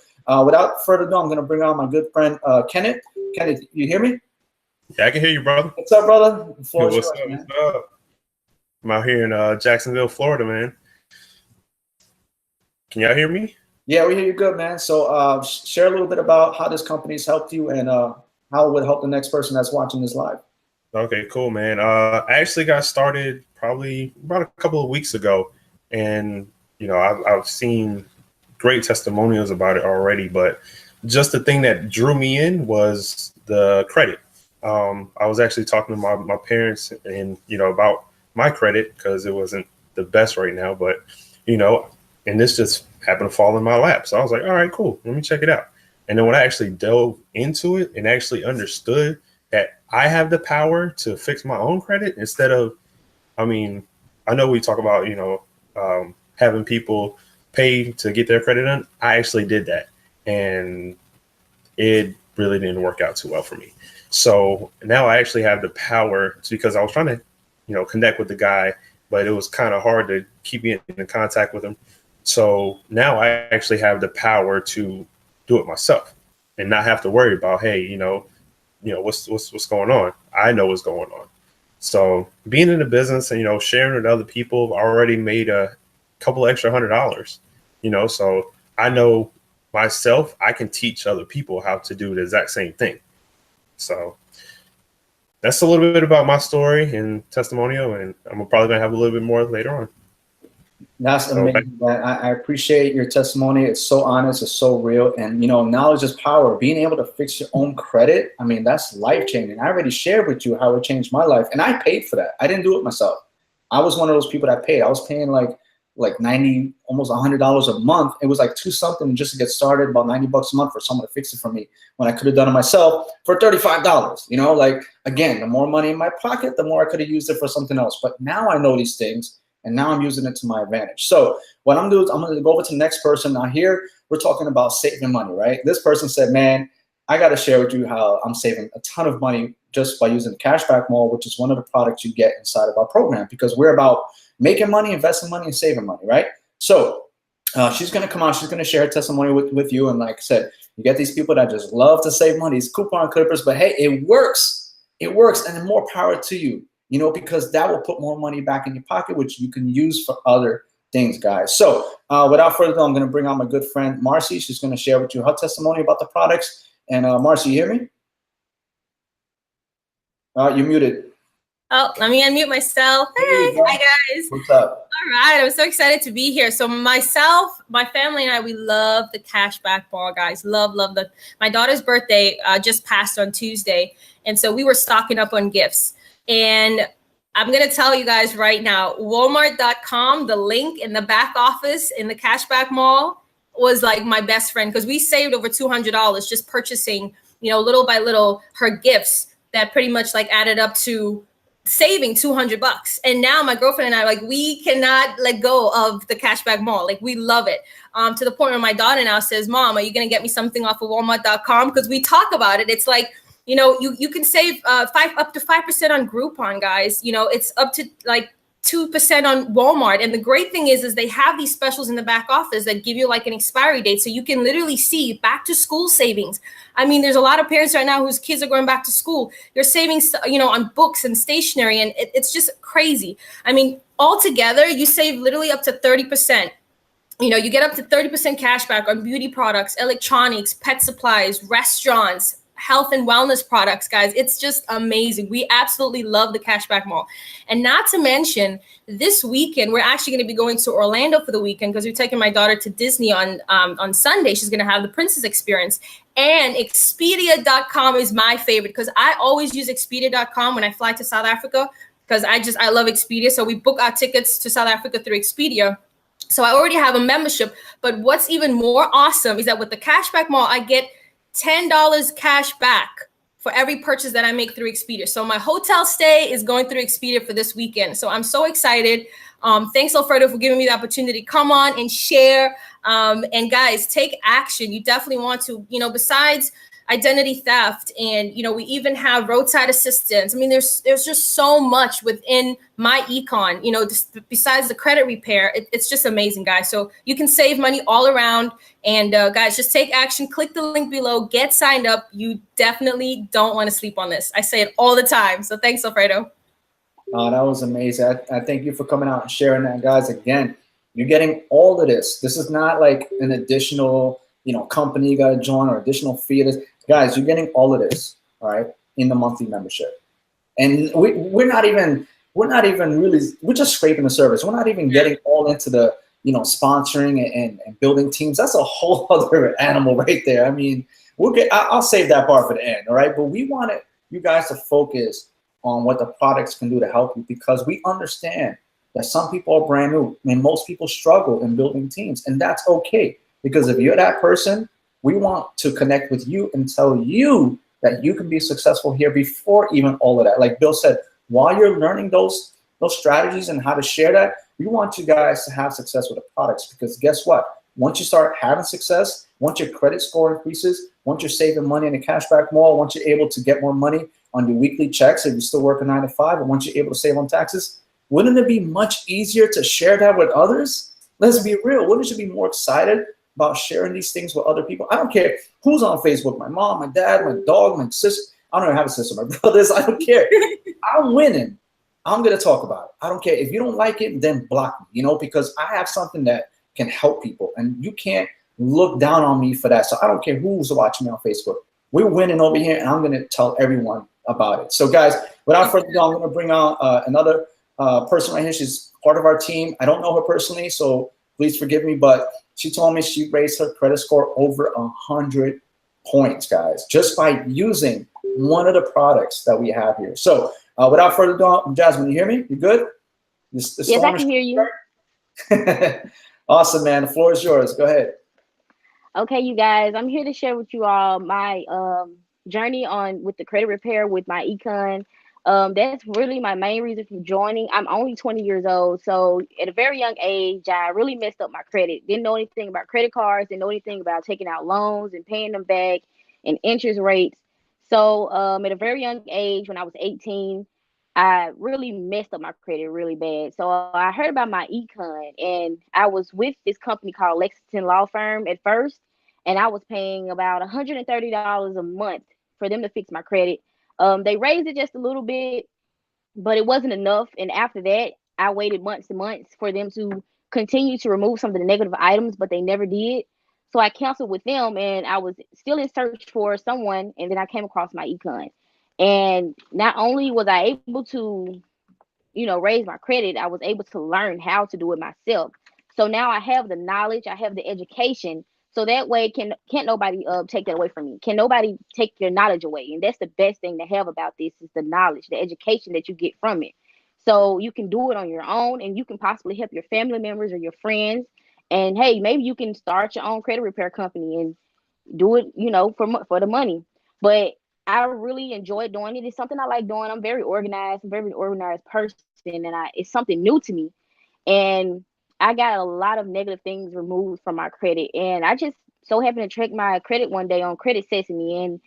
without further ado, I'm going to bring on my good friend Kenneth. Kenneth, you hear me? Yeah, I can hear you, brother. What's up, brother? The floor is yours, what's up? I'm out here in Jacksonville, Florida, man. Can y'all hear me? Yeah, we hear you good, man. So share a little bit about how this company's helped you, and how it would help the next person that's watching this live. Okay, cool, man. I actually got started probably about a couple of weeks ago. and you know, I've seen great testimonials about it already. But just the thing that drew me in was the credit. I was actually talking to my parents and, you know, about my credit because it wasn't the best right now, but, you know, and this just happened to fall in my lap. So I was like, all right, cool. Let me check it out. And then when I actually dove into it and actually understood that I have the power to fix my own credit instead of, I mean, I know we talk about, you know, having people pay to get their credit done. I actually did that, and it really didn't work out too well for me. So now I actually have the power because I was trying to, you know, connect with the guy, but it was kind of hard to keep me in contact with him. So now I actually have the power to do it myself and not have to worry about, hey, you know, what's going on. I know what's going on. So being in the business and, you know, sharing with other people, I've already made a couple extra $100, you know, so I know myself, I can teach other people how to do the exact same thing. So that's a little bit about my story and testimonial, and I'm probably gonna have a little bit more later on. That's amazing, man. I appreciate your testimony. It's so honest, it's so real. And, you know, knowledge is power. Being able to fix your own credit, I mean, that's life-changing. I already shared with you how it changed my life, and I paid for that. I didn't do it myself. I was one of those people that paid. I was paying like 90, almost $100 a month. It was like two something just to get started, about 90 bucks a month for someone to fix it for me when I could have done it myself for $35. You know, like, again, the more money in my pocket, the more I could have used it for something else. But now I know these things, and now I'm using it to my advantage. So what I'm doing is I'm going to go over to the next person. Now here we're talking about saving money, right? This person said, man, I got to share with you how I'm saving a ton of money just by using the Cashback Mall, which is one of the products you get inside of our program, because we're about making money, investing money, and saving money, right? So she's going to come on. She's going to share a testimony with you. And like I said, you get these people that just love to save money. It's coupon clippers, but hey, it works. It works. And then more power to you, you know, because that will put more money back in your pocket, which you can use for other things, guys. So without further ado, I'm going to bring on my good friend, Marcy. She's going to share with you her testimony about the products. And Marcy, you hear me? You're muted. Oh, let me unmute myself. Hey, hi guys. What's up? All right, I'm so excited to be here. So myself, my family and I, we love the Cashback Ball, guys. Love the. My daughter's birthday just passed on Tuesday, and so we were stocking up on gifts. And I'm gonna tell you guys right now, Walmart.com, the link in the back office in the Cashback Mall was like my best friend because we saved over $200 just purchasing, you know, little by little her gifts that pretty much like added up to saving $200. And now my girlfriend and I, like, we cannot let go of the Cashback Mall. Like, we love it. To the point where my daughter now says, Mom, are you going to get me something off of Walmart.com? Because we talk about it. It's like, you know, you can save up to 5% on Groupon, guys. You know, it's up to like 2% on Walmart. And the great thing is they have these specials in the back office that give you like an expiry date. So you can literally see back to school savings. I mean, there's a lot of parents right now whose kids are going back to school. They're saving, you know, on books and stationery, and it's just crazy. I mean, altogether, you save literally up to 30%. You know, you get up to 30% cash back on beauty products, electronics, pet supplies, restaurants, health and wellness products, guys. It's just amazing. We absolutely love the Cashback Mall. And not to mention, this weekend, we're actually going to be going to Orlando for the weekend because we're taking my daughter to Disney on Sunday. She's going to have the Princess Experience. And Expedia.com is my favorite because I always use Expedia.com when I fly to South Africa because I love Expedia. So we book our tickets to South Africa through Expedia. So I already have a membership. But what's even more awesome is that with the Cashback Mall, I get $10 cash back for every purchase that I make through Expedia. So my hotel stay is going through Expedia for this weekend. So I'm so excited. Thanks, Alfredo, for giving me the opportunity to come on and share. And guys, take action. You definitely want to, you know, besides identity theft, and, you know, we even have roadside assistance. I mean, there's just so much within my econ, you know, just besides the credit repair. It's just amazing, guys. So you can save money all around. And guys, just take action. Click the link below. Get signed up. You definitely don't want to sleep on this. I say it all the time. So thanks, Alfredo. That was amazing. I thank you for coming out and sharing that, guys. Again, you're getting all of this. This is not like an additional, you know, company you got to join or additional fee. Guys, you're getting all of this, all right, in the monthly membership. And we're not even we're not even really, we're just scraping the surface. We're not even getting all into the, you know, sponsoring and building teams. That's a whole other animal right there. I mean, I'll save that part for the end, all right? But we wanted you guys to focus on what the products can do to help you, because we understand that some people are brand new and most people struggle in building teams, and that's okay. Because if you're that person, we want to connect with you and tell you that you can be successful here before even all of that. Like Bill said, while you're learning those strategies and how to share that, we want you guys to have success with the products, because guess what? Once you start having success, once your credit score increases, once you're saving money in the cashback mall, once you're able to get more money on your weekly checks if you're still working 9 to 5, and once you're able to save on taxes, wouldn't it be much easier to share that with others? Let's be real. Wouldn't you be more excited about sharing these things with other people? I don't care who's on Facebook, my mom, my dad, my dog, my sister. I don't even have a sister, my brothers. I don't care. I'm winning. I'm going to talk about it. I don't care. If you don't like it, then block me, you know, because I have something that can help people, and you can't look down on me for that. So I don't care who's watching me on Facebook. We're winning over here, and I'm going to tell everyone about it. So guys, without further ado, I'm going to bring on another person right here. She's part of our team. I don't know her personally, so please forgive me, but she told me she raised her credit score over 100 points, guys, just by using one of the products that we have here. So without further ado, Jasmine, you hear me? You good? Yes, I can hear you. Awesome, man. The floor is yours. Go ahead. Okay, you guys, I'm here to share with you all my journey with the credit repair with my econ. That's really my main reason for joining. I'm only 20 years old, so at a very young age, I really messed up my credit. Didn't know anything about credit cards, didn't know anything about taking out loans and paying them back and interest rates. So at a very young age, when I was 18, I really messed up my credit really bad. So I heard about my econ, and I was with this company called Lexington Law Firm at first, and I was paying about $130 a month for them to fix my credit. They raised it just a little bit, but it wasn't enough. And after that, I waited months and months for them to continue to remove some of the negative items, but they never did. So I canceled with them, and I was still in search for someone, and then I came across my econ. And not only was I able to, you know, raise my credit, I was able to learn how to do it myself. So now I have the knowledge, I have the education. So that way can't nobody take that away from me. Can nobody take your knowledge away? And that's the best thing to have about this is the knowledge, the education that you get from it. So you can do it on your own, and you can possibly help your family members or your friends. And hey, maybe you can start your own credit repair company and do it, you know, for the money. But I really enjoy doing it. It's something I like doing. I'm very organized, very organized person, and it's something new to me. And I got a lot of negative things removed from my credit. And I just so happened to check my credit one day on Credit Sesame, and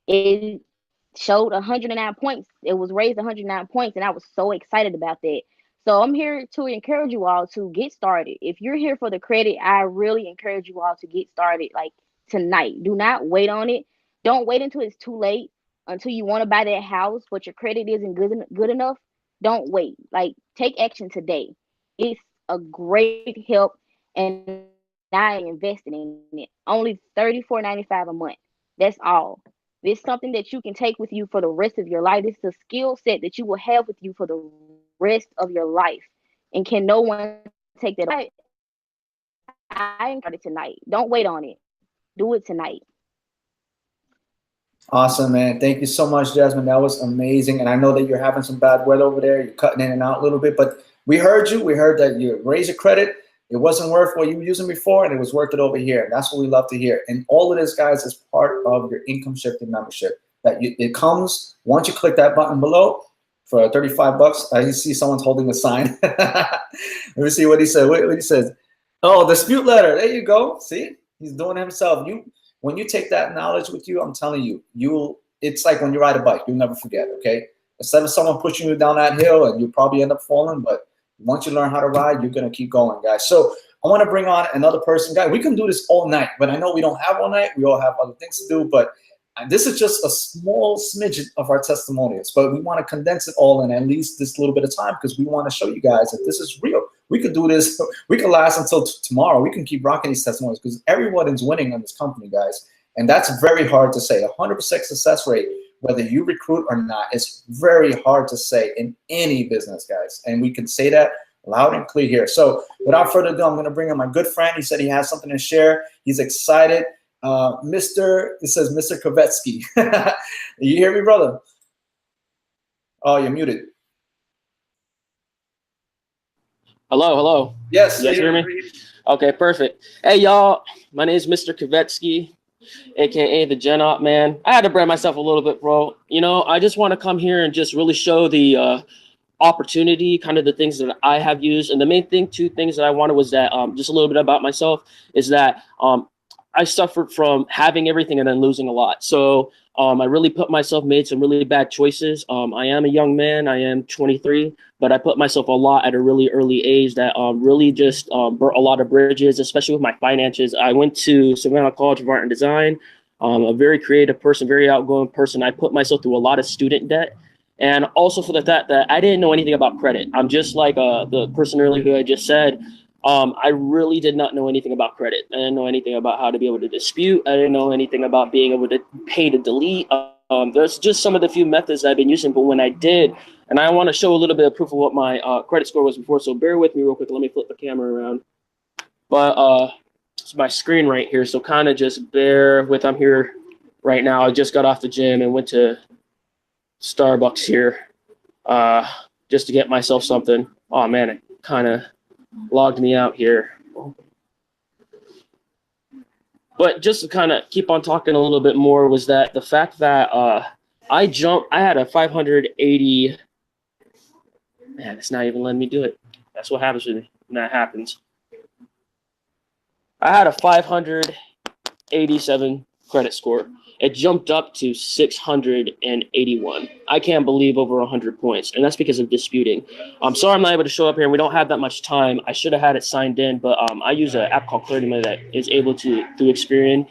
it showed 109 points. It was raised 109 points, and I was so excited about that. So I'm here to encourage you all to get started. If you're here for the credit, I really encourage you all to get started like tonight. Do not wait on it. Don't wait until it's too late, until you want to buy that house, but your credit isn't good enough. Don't wait. Like, take action today. It's a great help, and I invested in it. Only $34.95 a month. That's all. It's something that you can take with you for the rest of your life. This is a skill set that you will have with you for the rest of your life. And can no one take that away? I encourage it tonight. Don't wait on it. Do it tonight. Awesome, man. Thank you so much, Jasmine. That was amazing. And I know that you're having some bad weather over there. You're cutting in and out a little bit, but we heard you. We heard that you raised your credit. It wasn't worth what you were using before, and it was worth it over here. And that's what we love to hear. And all of this, guys, is part of your income shifting membership. It comes once you click that button below for $35. I see someone's holding a sign. Let me see what he said. What he says. Oh, dispute letter. There you go. See, he's doing it himself. When you take that knowledge with you, I'm telling you, it's like when you ride a bike, you'll never forget, okay? Instead of someone pushing you down that hill and you probably end up falling, but once you learn how to ride, you're going to keep going, guys. So I want to bring on another person. Guys, we can do this all night, but I know we don't have all night. We all have other things to do, but this is just a small smidgen of our testimonials, but we want to condense it all in at least this little bit of time because we want to show you guys that this is real. We could do this. We could last until tomorrow. We can keep rocking these testimonials because everyone is winning in this company, guys. And that's very hard to say. 100% success rate whether you recruit or not. It's very hard to say in any business, guys. And we can say that loud and clear here. So without further ado, I'm going to bring in my good friend. He said he has something to share. He's excited. It says Mr. Kovetsky. You hear me, brother? Oh, you're muted. Hello, hello. Yes. You guys hear me? Okay, perfect. Hey, y'all. My name is Mr. Kovetsky, aka the Gen Op man. I had to brand myself a little bit, bro. You know, I just want to come here and just really show the opportunity, kind of the things that I have used. And the main thing, two things that I wanted was that just a little bit about myself is that I suffered from having everything and then losing a lot. So I really made some really bad choices. I am a young man. I am 23, but I put myself a lot at a really early age that really just burnt a lot of bridges, especially with my finances. I went to Savannah College of Art and Design. A very creative person, very outgoing person. I put myself through a lot of student debt. And also for the fact that I didn't know anything about credit. I'm just like the person earlier who I just said, I really did not know anything about credit. I didn't know anything about how to be able to dispute. I didn't know anything about being able to pay to delete. There's just some of the few methods I've been using, but when I did, and I want to show a little bit of proof of what my credit score was before, so bear with me real quick. Let me flip the camera around. But it's my screen right here, so kind of just bear with. I'm here right now. I just got off the gym and went to Starbucks here just to get myself something. Oh, man, it kind of logged me out here. But just to kind of keep on talking a little bit more was that the fact that I had a 580, man, it's not even letting me do it. That's what happens when that happens. I had a 587 credit score. It jumped up to 681. I can't believe over 100 points, and that's because of disputing. I'm sorry I'm not able to show up here, and we don't have that much time. I should have had it signed in, but I use an app called Clarity Money that is able to, through Experian,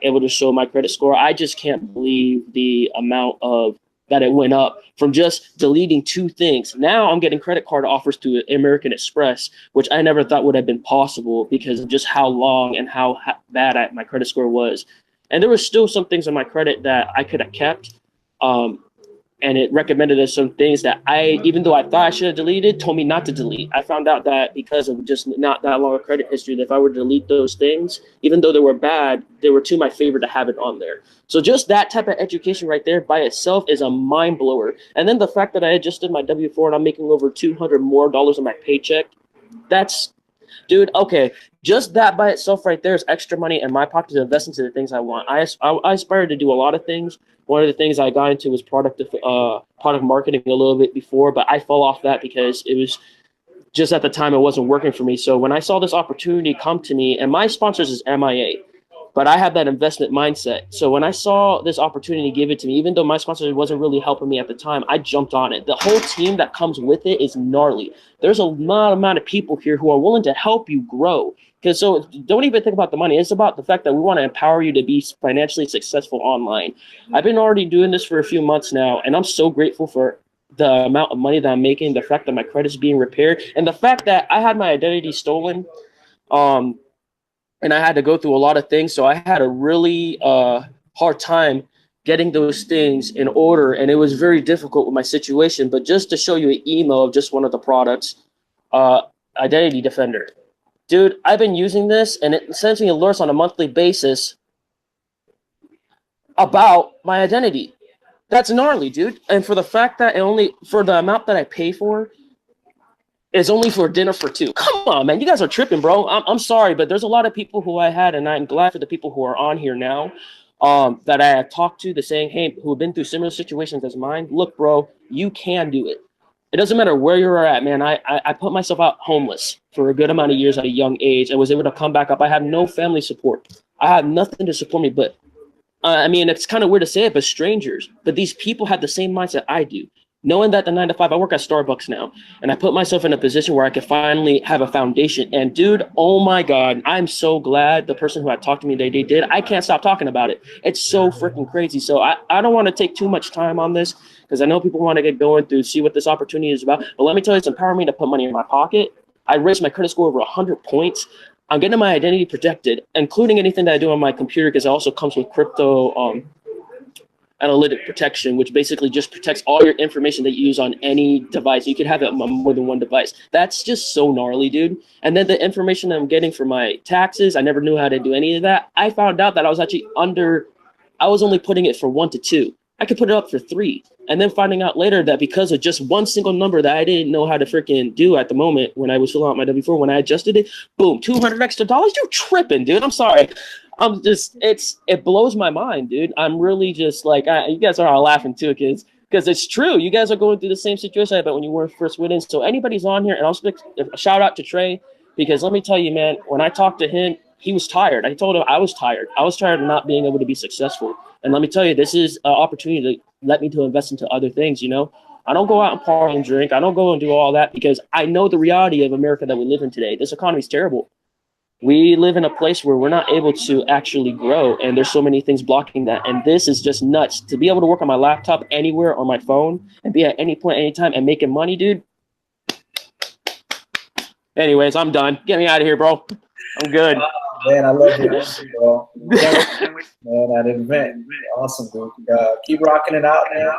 able to show my credit score. I just can't believe the amount of that it went up from just deleting 2 things. Now I'm getting credit card offers to American Express, which I never thought would have been possible because of just how long and how bad my credit score was. And there was still some things on my credit that I could have kept. And it recommended us some things that even though I thought I should have deleted, told me not to delete. I found out that because of just not that long of credit history, that if I were to delete those things, even though they were bad, they were to my favor to have it on there. So just that type of education right there by itself is a mind blower. And then the fact that I just did my W-4 and I'm making over $200 more on my paycheck, that's, dude, okay. Just that by itself right there is extra money in my pocket to invest into the things I want. I aspire to do a lot of things. One of the things I got into was product marketing a little bit before, but I fell off that because it was just at the time it wasn't working for me. So when I saw this opportunity come to me, and my sponsors is MIA, but I have that investment mindset. So when I saw this opportunity give it to me, even though my sponsor wasn't really helping me at the time, I jumped on it. The whole team that comes with it is gnarly. There's a lot amount of people here who are willing to help you grow. Because so don't even think about the money. It's about the fact that we want to empower you to be financially successful online. I've been already doing this for a few months now, and I'm so grateful for the amount of money that I'm making, the fact that my credit's being repaired, and the fact that I had my identity stolen, and I had to go through a lot of things. So I had a really hard time getting those things in order, and it was very difficult with my situation. But just to show you an email of just one of the products, Identity Defender. Dude, I've been using this, and it sends me alerts on a monthly basis about my identity. That's gnarly, dude. And for the fact that for the amount that I pay for, is only for dinner for 2. Come on, man. You guys are tripping, bro. I'm sorry, but there's a lot of people who I had, and I'm glad for the people who are on here now that I have talked to, saying, hey, who have been through similar situations as mine. Look, bro, you can do it. It doesn't matter where you're at, man. I put myself out homeless for a good amount of years at a young age. I was able to come back up. I have no family support. I have nothing to support me, but I mean, it's kind of weird to say it, but strangers. But these people have the same mindset I do. Knowing that the 9 to 5, I work at Starbucks now, and I put myself in a position where I could finally have a foundation. And dude, oh my God, I'm so glad the person who had talked to me, they did. I can't stop talking about it. It's so freaking crazy. So I don't want to take too much time on this because I know people want to get going through, see what this opportunity is about. But let me tell you, it's empowering me to put money in my pocket. I raised my credit score over 100 points. I'm getting my identity protected, including anything that I do on my computer, because it also comes with crypto analytic protection, which basically just protects all your information that you use on any device. You could have it on more than one device. That's just so gnarly, dude. And then the information that I'm getting for my taxes, I never knew how to do any of that. I found out that I was actually I was only putting it for 1 to 2. I could put it up for 3. And then finding out later that because of just one single number that I didn't know how to freaking do at the moment when I was filling out my W-4, when I adjusted it, boom, $200 extra. You tripping, dude. I'm sorry. It blows my mind, dude. I'm really just like, you guys are all laughing too, kids, because it's true. You guys are going through the same situation, I bet, when you were first went in. So anybody's on here, and I'll speak a shout out to Trey, because let me tell you, man, when I talked to him, he was tired. I told him I was tired. I was tired of not being able to be successful. And let me tell you, this is an opportunity to let me to invest into other things, you know? I don't go out and party and drink. I don't go and do all that because I know the reality of America that we live in today. This economy is terrible. We live in a place where we're not able to actually grow, and there's so many things blocking that. And this is just nuts. To be able to work on my laptop anywhere on my phone and be at any point, anytime, and making money, dude. Anyways, I'm done. Get me out of here, bro. I'm good. Man, I love you, bro. Man, that event, awesome, dude. Keep rocking it out, man.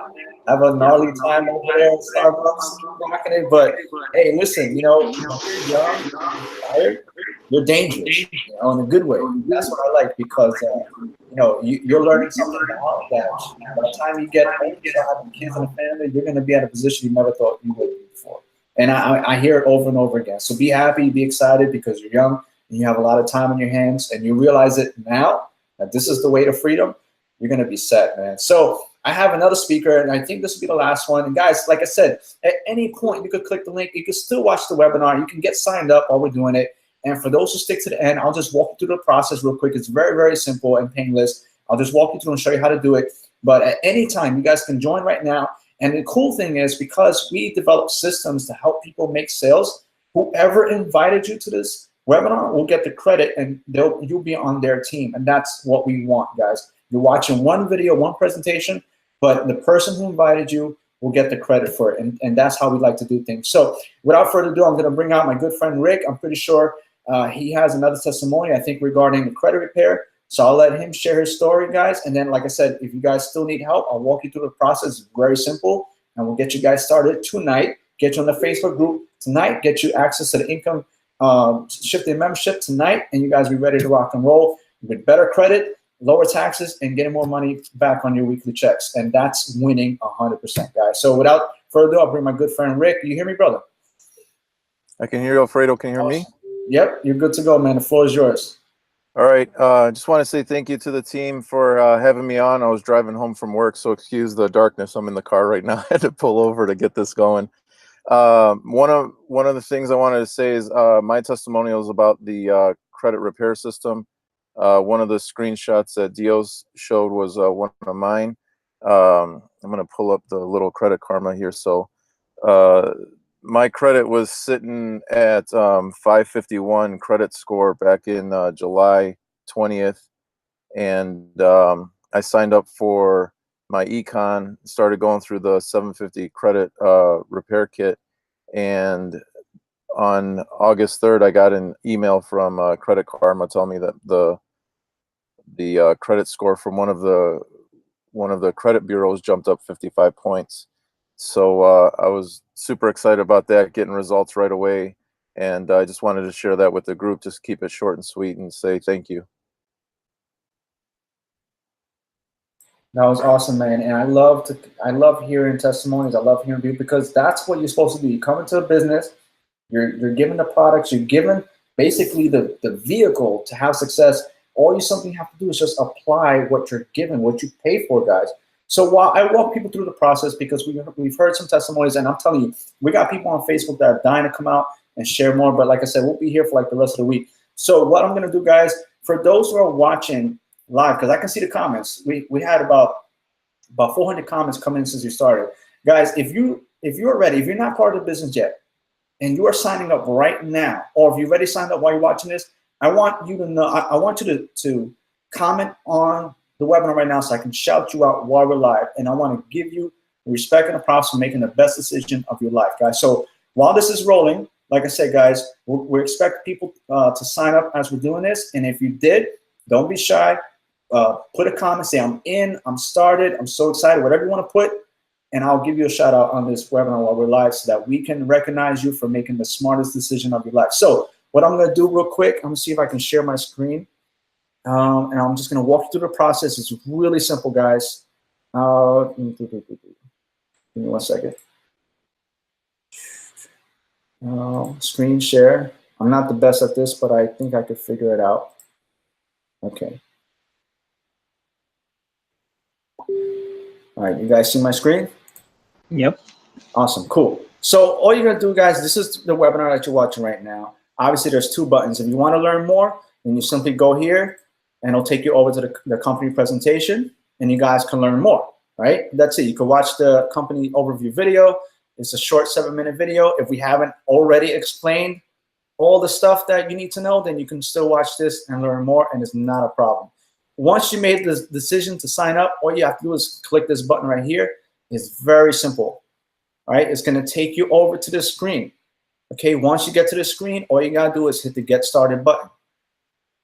Have a gnarly time over there at Starbucks. Keep rocking it. But hey, listen, you're young, tired, you're dangerous, in a good way. That's what I like because you're learning something now that by the time you get home, you start having kids and a family, you're going to be at a position you never thought you would be before. And I hear it over and over again. So be happy, be excited because you're young. And you have a lot of time on your hands and you realize it now that this is the way to freedom, you're going to be set, man. So I have another speaker, and I think this will be the last one. And guys, like I said, at any point, you could click the link. You can still watch the webinar. You can get signed up while we're doing it. And for those who stick to the end, I'll just walk you through the process real quick. It's very, very simple and painless. I'll just walk you through and show you how to do it. But at any time, you guys can join right now. And the cool thing is because we develop systems to help people make sales, whoever invited you to this webinar will get the credit and you'll be on their team. And that's what we want, guys. You're watching one video, one presentation, but the person who invited you will get the credit for it. And that's how we like to do things. So without further ado, I'm going to bring out my good friend, Rick. I'm pretty sure he has another testimony, I think, regarding the credit repair. So I'll let him share his story, guys. And then, like I said, if you guys still need help, I'll walk you through the process. It's very simple. And we'll get you guys started tonight, get you on the Facebook group tonight, get you access to the income shifting membership tonight, and you guys be ready to rock and roll with better credit, lower taxes, and getting more money back on your weekly checks. And that's winning 100%, guys. So without further ado, I'll bring my good friend Rick. You hear me, brother? I can hear you, Alfredo. Can you hear me? Yep, you're good to go, man. The floor is yours. All right. Just want to say thank you to the team for having me on. I was driving home from work, so excuse the darkness. I'm in the car right now. I had to pull over to get this going. One of the things I wanted to say is my testimonials about the credit repair system. One of the screenshots that Dios showed was one of mine. I'm going to pull up the little Credit Karma here. So my credit was sitting at 551 credit score back in July 20th. And I signed up for my econ, started going through the 750 credit repair kit, and on August 3rd I got an email from Credit Karma telling me that the credit score from one of the credit bureaus jumped up 55 points. So I was super excited about that, getting results right away, and I just wanted to share that with the group. Just keep it short and sweet and say thank you. That was awesome, man. And I love hearing testimonies. I love hearing people because that's what you're supposed to do. You come into a business, you're given the products, you're given basically the vehicle to have success. All you simply have to do is just apply what you're given, what you pay for, guys. So while I walk people through the process, because we've heard some testimonies, and I'm telling you, we got people on Facebook that are dying to come out and share more. But like I said, we'll be here for like the rest of the week. So what I'm going to do, guys, for those who are watching live, because I can see the comments. We had about 400 comments come in since we started. Guys, if you're ready, if you're not part of the business yet, and you are signing up right now, or if you've already signed up while you're watching this, I want you to know. I want you to comment on the webinar right now so I can shout you out while we're live, and I want to give you the respect and the props for making the best decision of your life, guys. So while this is rolling, like I said, guys, we expect people to sign up as we're doing this, and if you did, don't be shy. put a comment, say I'm in, I'm started, I'm so excited, whatever you want to put, and I'll give you a shout out on this webinar while we're live so that we can recognize you for making the smartest decision of your life. So what I'm going to do real quick, I'm going to see if I can share my screen. And I'm just going to walk you through the process. It's really simple, guys. Give me 1 second. Screen share. I'm not the best at this, but I think I could figure it out. Okay. All right, you guys see my screen? Yep. Awesome, cool. So all you're gonna do, guys, this is the webinar that you're watching right now. Obviously, there's 2 buttons. If you wanna learn more, then you simply go here, and it'll take you over to the company presentation, and you guys can learn more, right? That's it. You can watch the company overview video. It's a short 7-minute video. If we haven't already explained all the stuff that you need to know, then you can still watch this and learn more, and it's not a problem. Once you made the decision to sign up, all you have to do is click this button right here. It's very simple, all right? It's gonna take you over to the screen, okay? Once you get to the screen, all you gotta do is hit the Get Started button.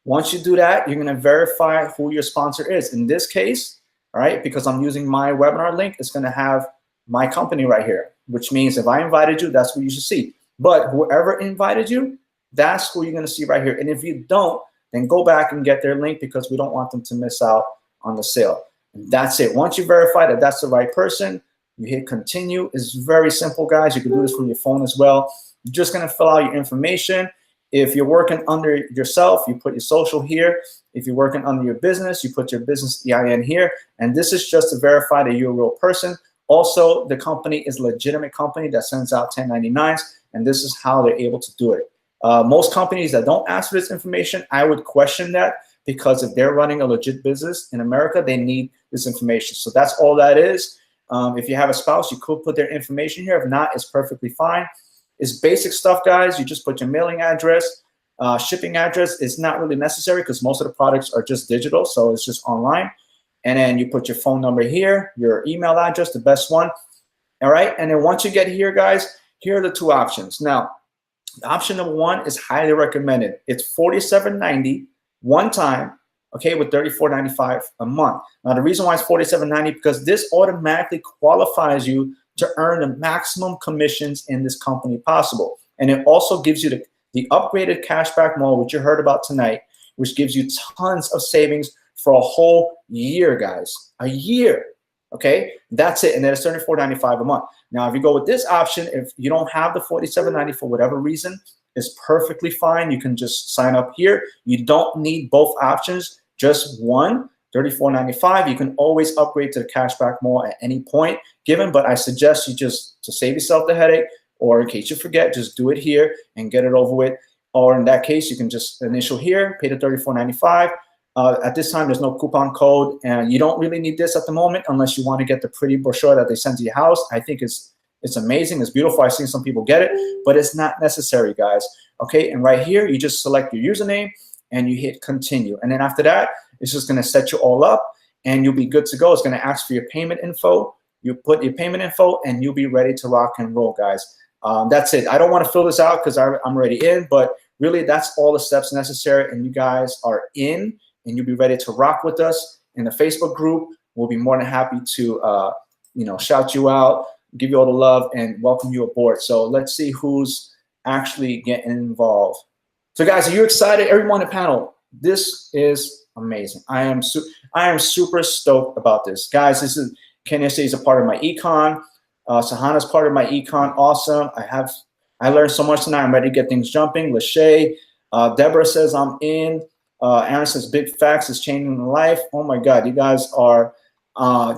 Once you do that, you're gonna verify who your sponsor is. In this case, all right, because I'm using my webinar link, it's gonna have my company right here, which means if I invited you, that's what you should see. But whoever invited you, that's who you're gonna see right here. And if you don't, then go back and get their link because we don't want them to miss out on the sale. And that's it. Once you verify that that's the right person, you hit continue. It's very simple, guys. You can do this from your phone as well. You're just gonna fill out your information. If you're working under yourself, you put your social here. If you're working under your business, you put your business EIN here. And this is just to verify that you're a real person. Also, the company is a legitimate company that sends out 1099s, and this is how they're able to do it. Most companies that don't ask for this information, I would question that because if they're running a legit business in America, they need this information. So that's all that is. If you have a spouse, you could put their information here. If not, it's perfectly fine. It's basic stuff, guys. You just put your mailing address, shipping address. It's not really necessary because most of the products are just digital, so it's just online. And then you put your phone number here, your email address, the best one. All right, and then once you get here, guys, here are the 2 options. Now, option number 1 is highly recommended. It's $47.90 one time, okay, with $34.95 a month. Now, the reason why it's $47.90 because this automatically qualifies you to earn the maximum commissions in this company possible. And it also gives you the upgraded cashback mode, which you heard about tonight, which gives you tons of savings for a whole year, guys. A year, okay? That's it, and then it's $34.95 a month. Now, if you go with this option, if you don't have the $47.90 for whatever reason, it's perfectly fine. You can just sign up here. You don't need both options, just one, $34.95. You can always upgrade to the cashback mode at any point given, but I suggest you just, to save yourself the headache, or in case you forget, just do it here and get it over with. Or in that case, you can just initial here, pay the $34.95. At this time, there's no coupon code, and you don't really need this at the moment unless you want to get the pretty brochure that they send to your house. I think it's amazing. It's beautiful. I've seen some people get it, but it's not necessary, guys. Okay, and right here, you just select your username and you hit continue. And then after that, it's just going to set you all up and you'll be good to go. It's going to ask for your payment info. You put your payment info and you'll be ready to rock and roll, guys. That's it. I don't want to fill this out because I'm already in, but really that's all the steps necessary, and you guys are in, and you'll be ready to rock with us in the Facebook group. We'll be more than happy to shout you out, give you all the love, and welcome you aboard. So let's see who's actually getting involved. So guys, are you excited? Everyone on the panel, this is amazing. I am super stoked about this. Guys, this is Kenya is a part of my econ. Sahana's part of my econ. Awesome. I learned so much tonight. I'm ready to get things jumping. Lachey, Deborah says I'm in. Aaron says big facts is changing my life. Oh my God, you guys are.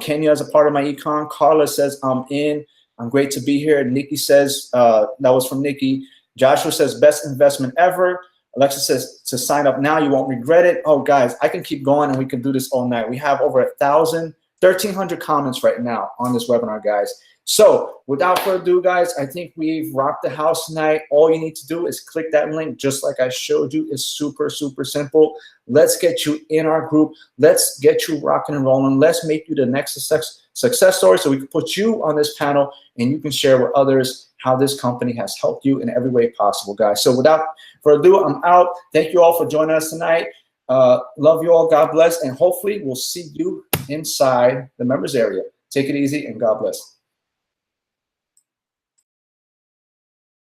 Kenya is a part of my econ. Carla says I'm in. I'm great to be here. Nikki says that was from Nikki. Joshua says best investment ever. Alexa says to sign up now, you won't regret it. Oh guys, I can keep going and we can do this all night. We have over 1,300 comments right now on this webinar, guys. So without further ado, guys, I think we've rocked the house tonight. All you need to do is click that link just like I showed you. It's super, super simple. Let's get you in our group. Let's get you rocking and rolling. Let's make you the next success story so we can put you on this panel and you can share with others how this company has helped you in every way possible, guys. So without further ado, I'm out. Thank you all for joining us tonight. Love you all. God bless. And hopefully we'll see you inside the members area. Take it easy and God bless.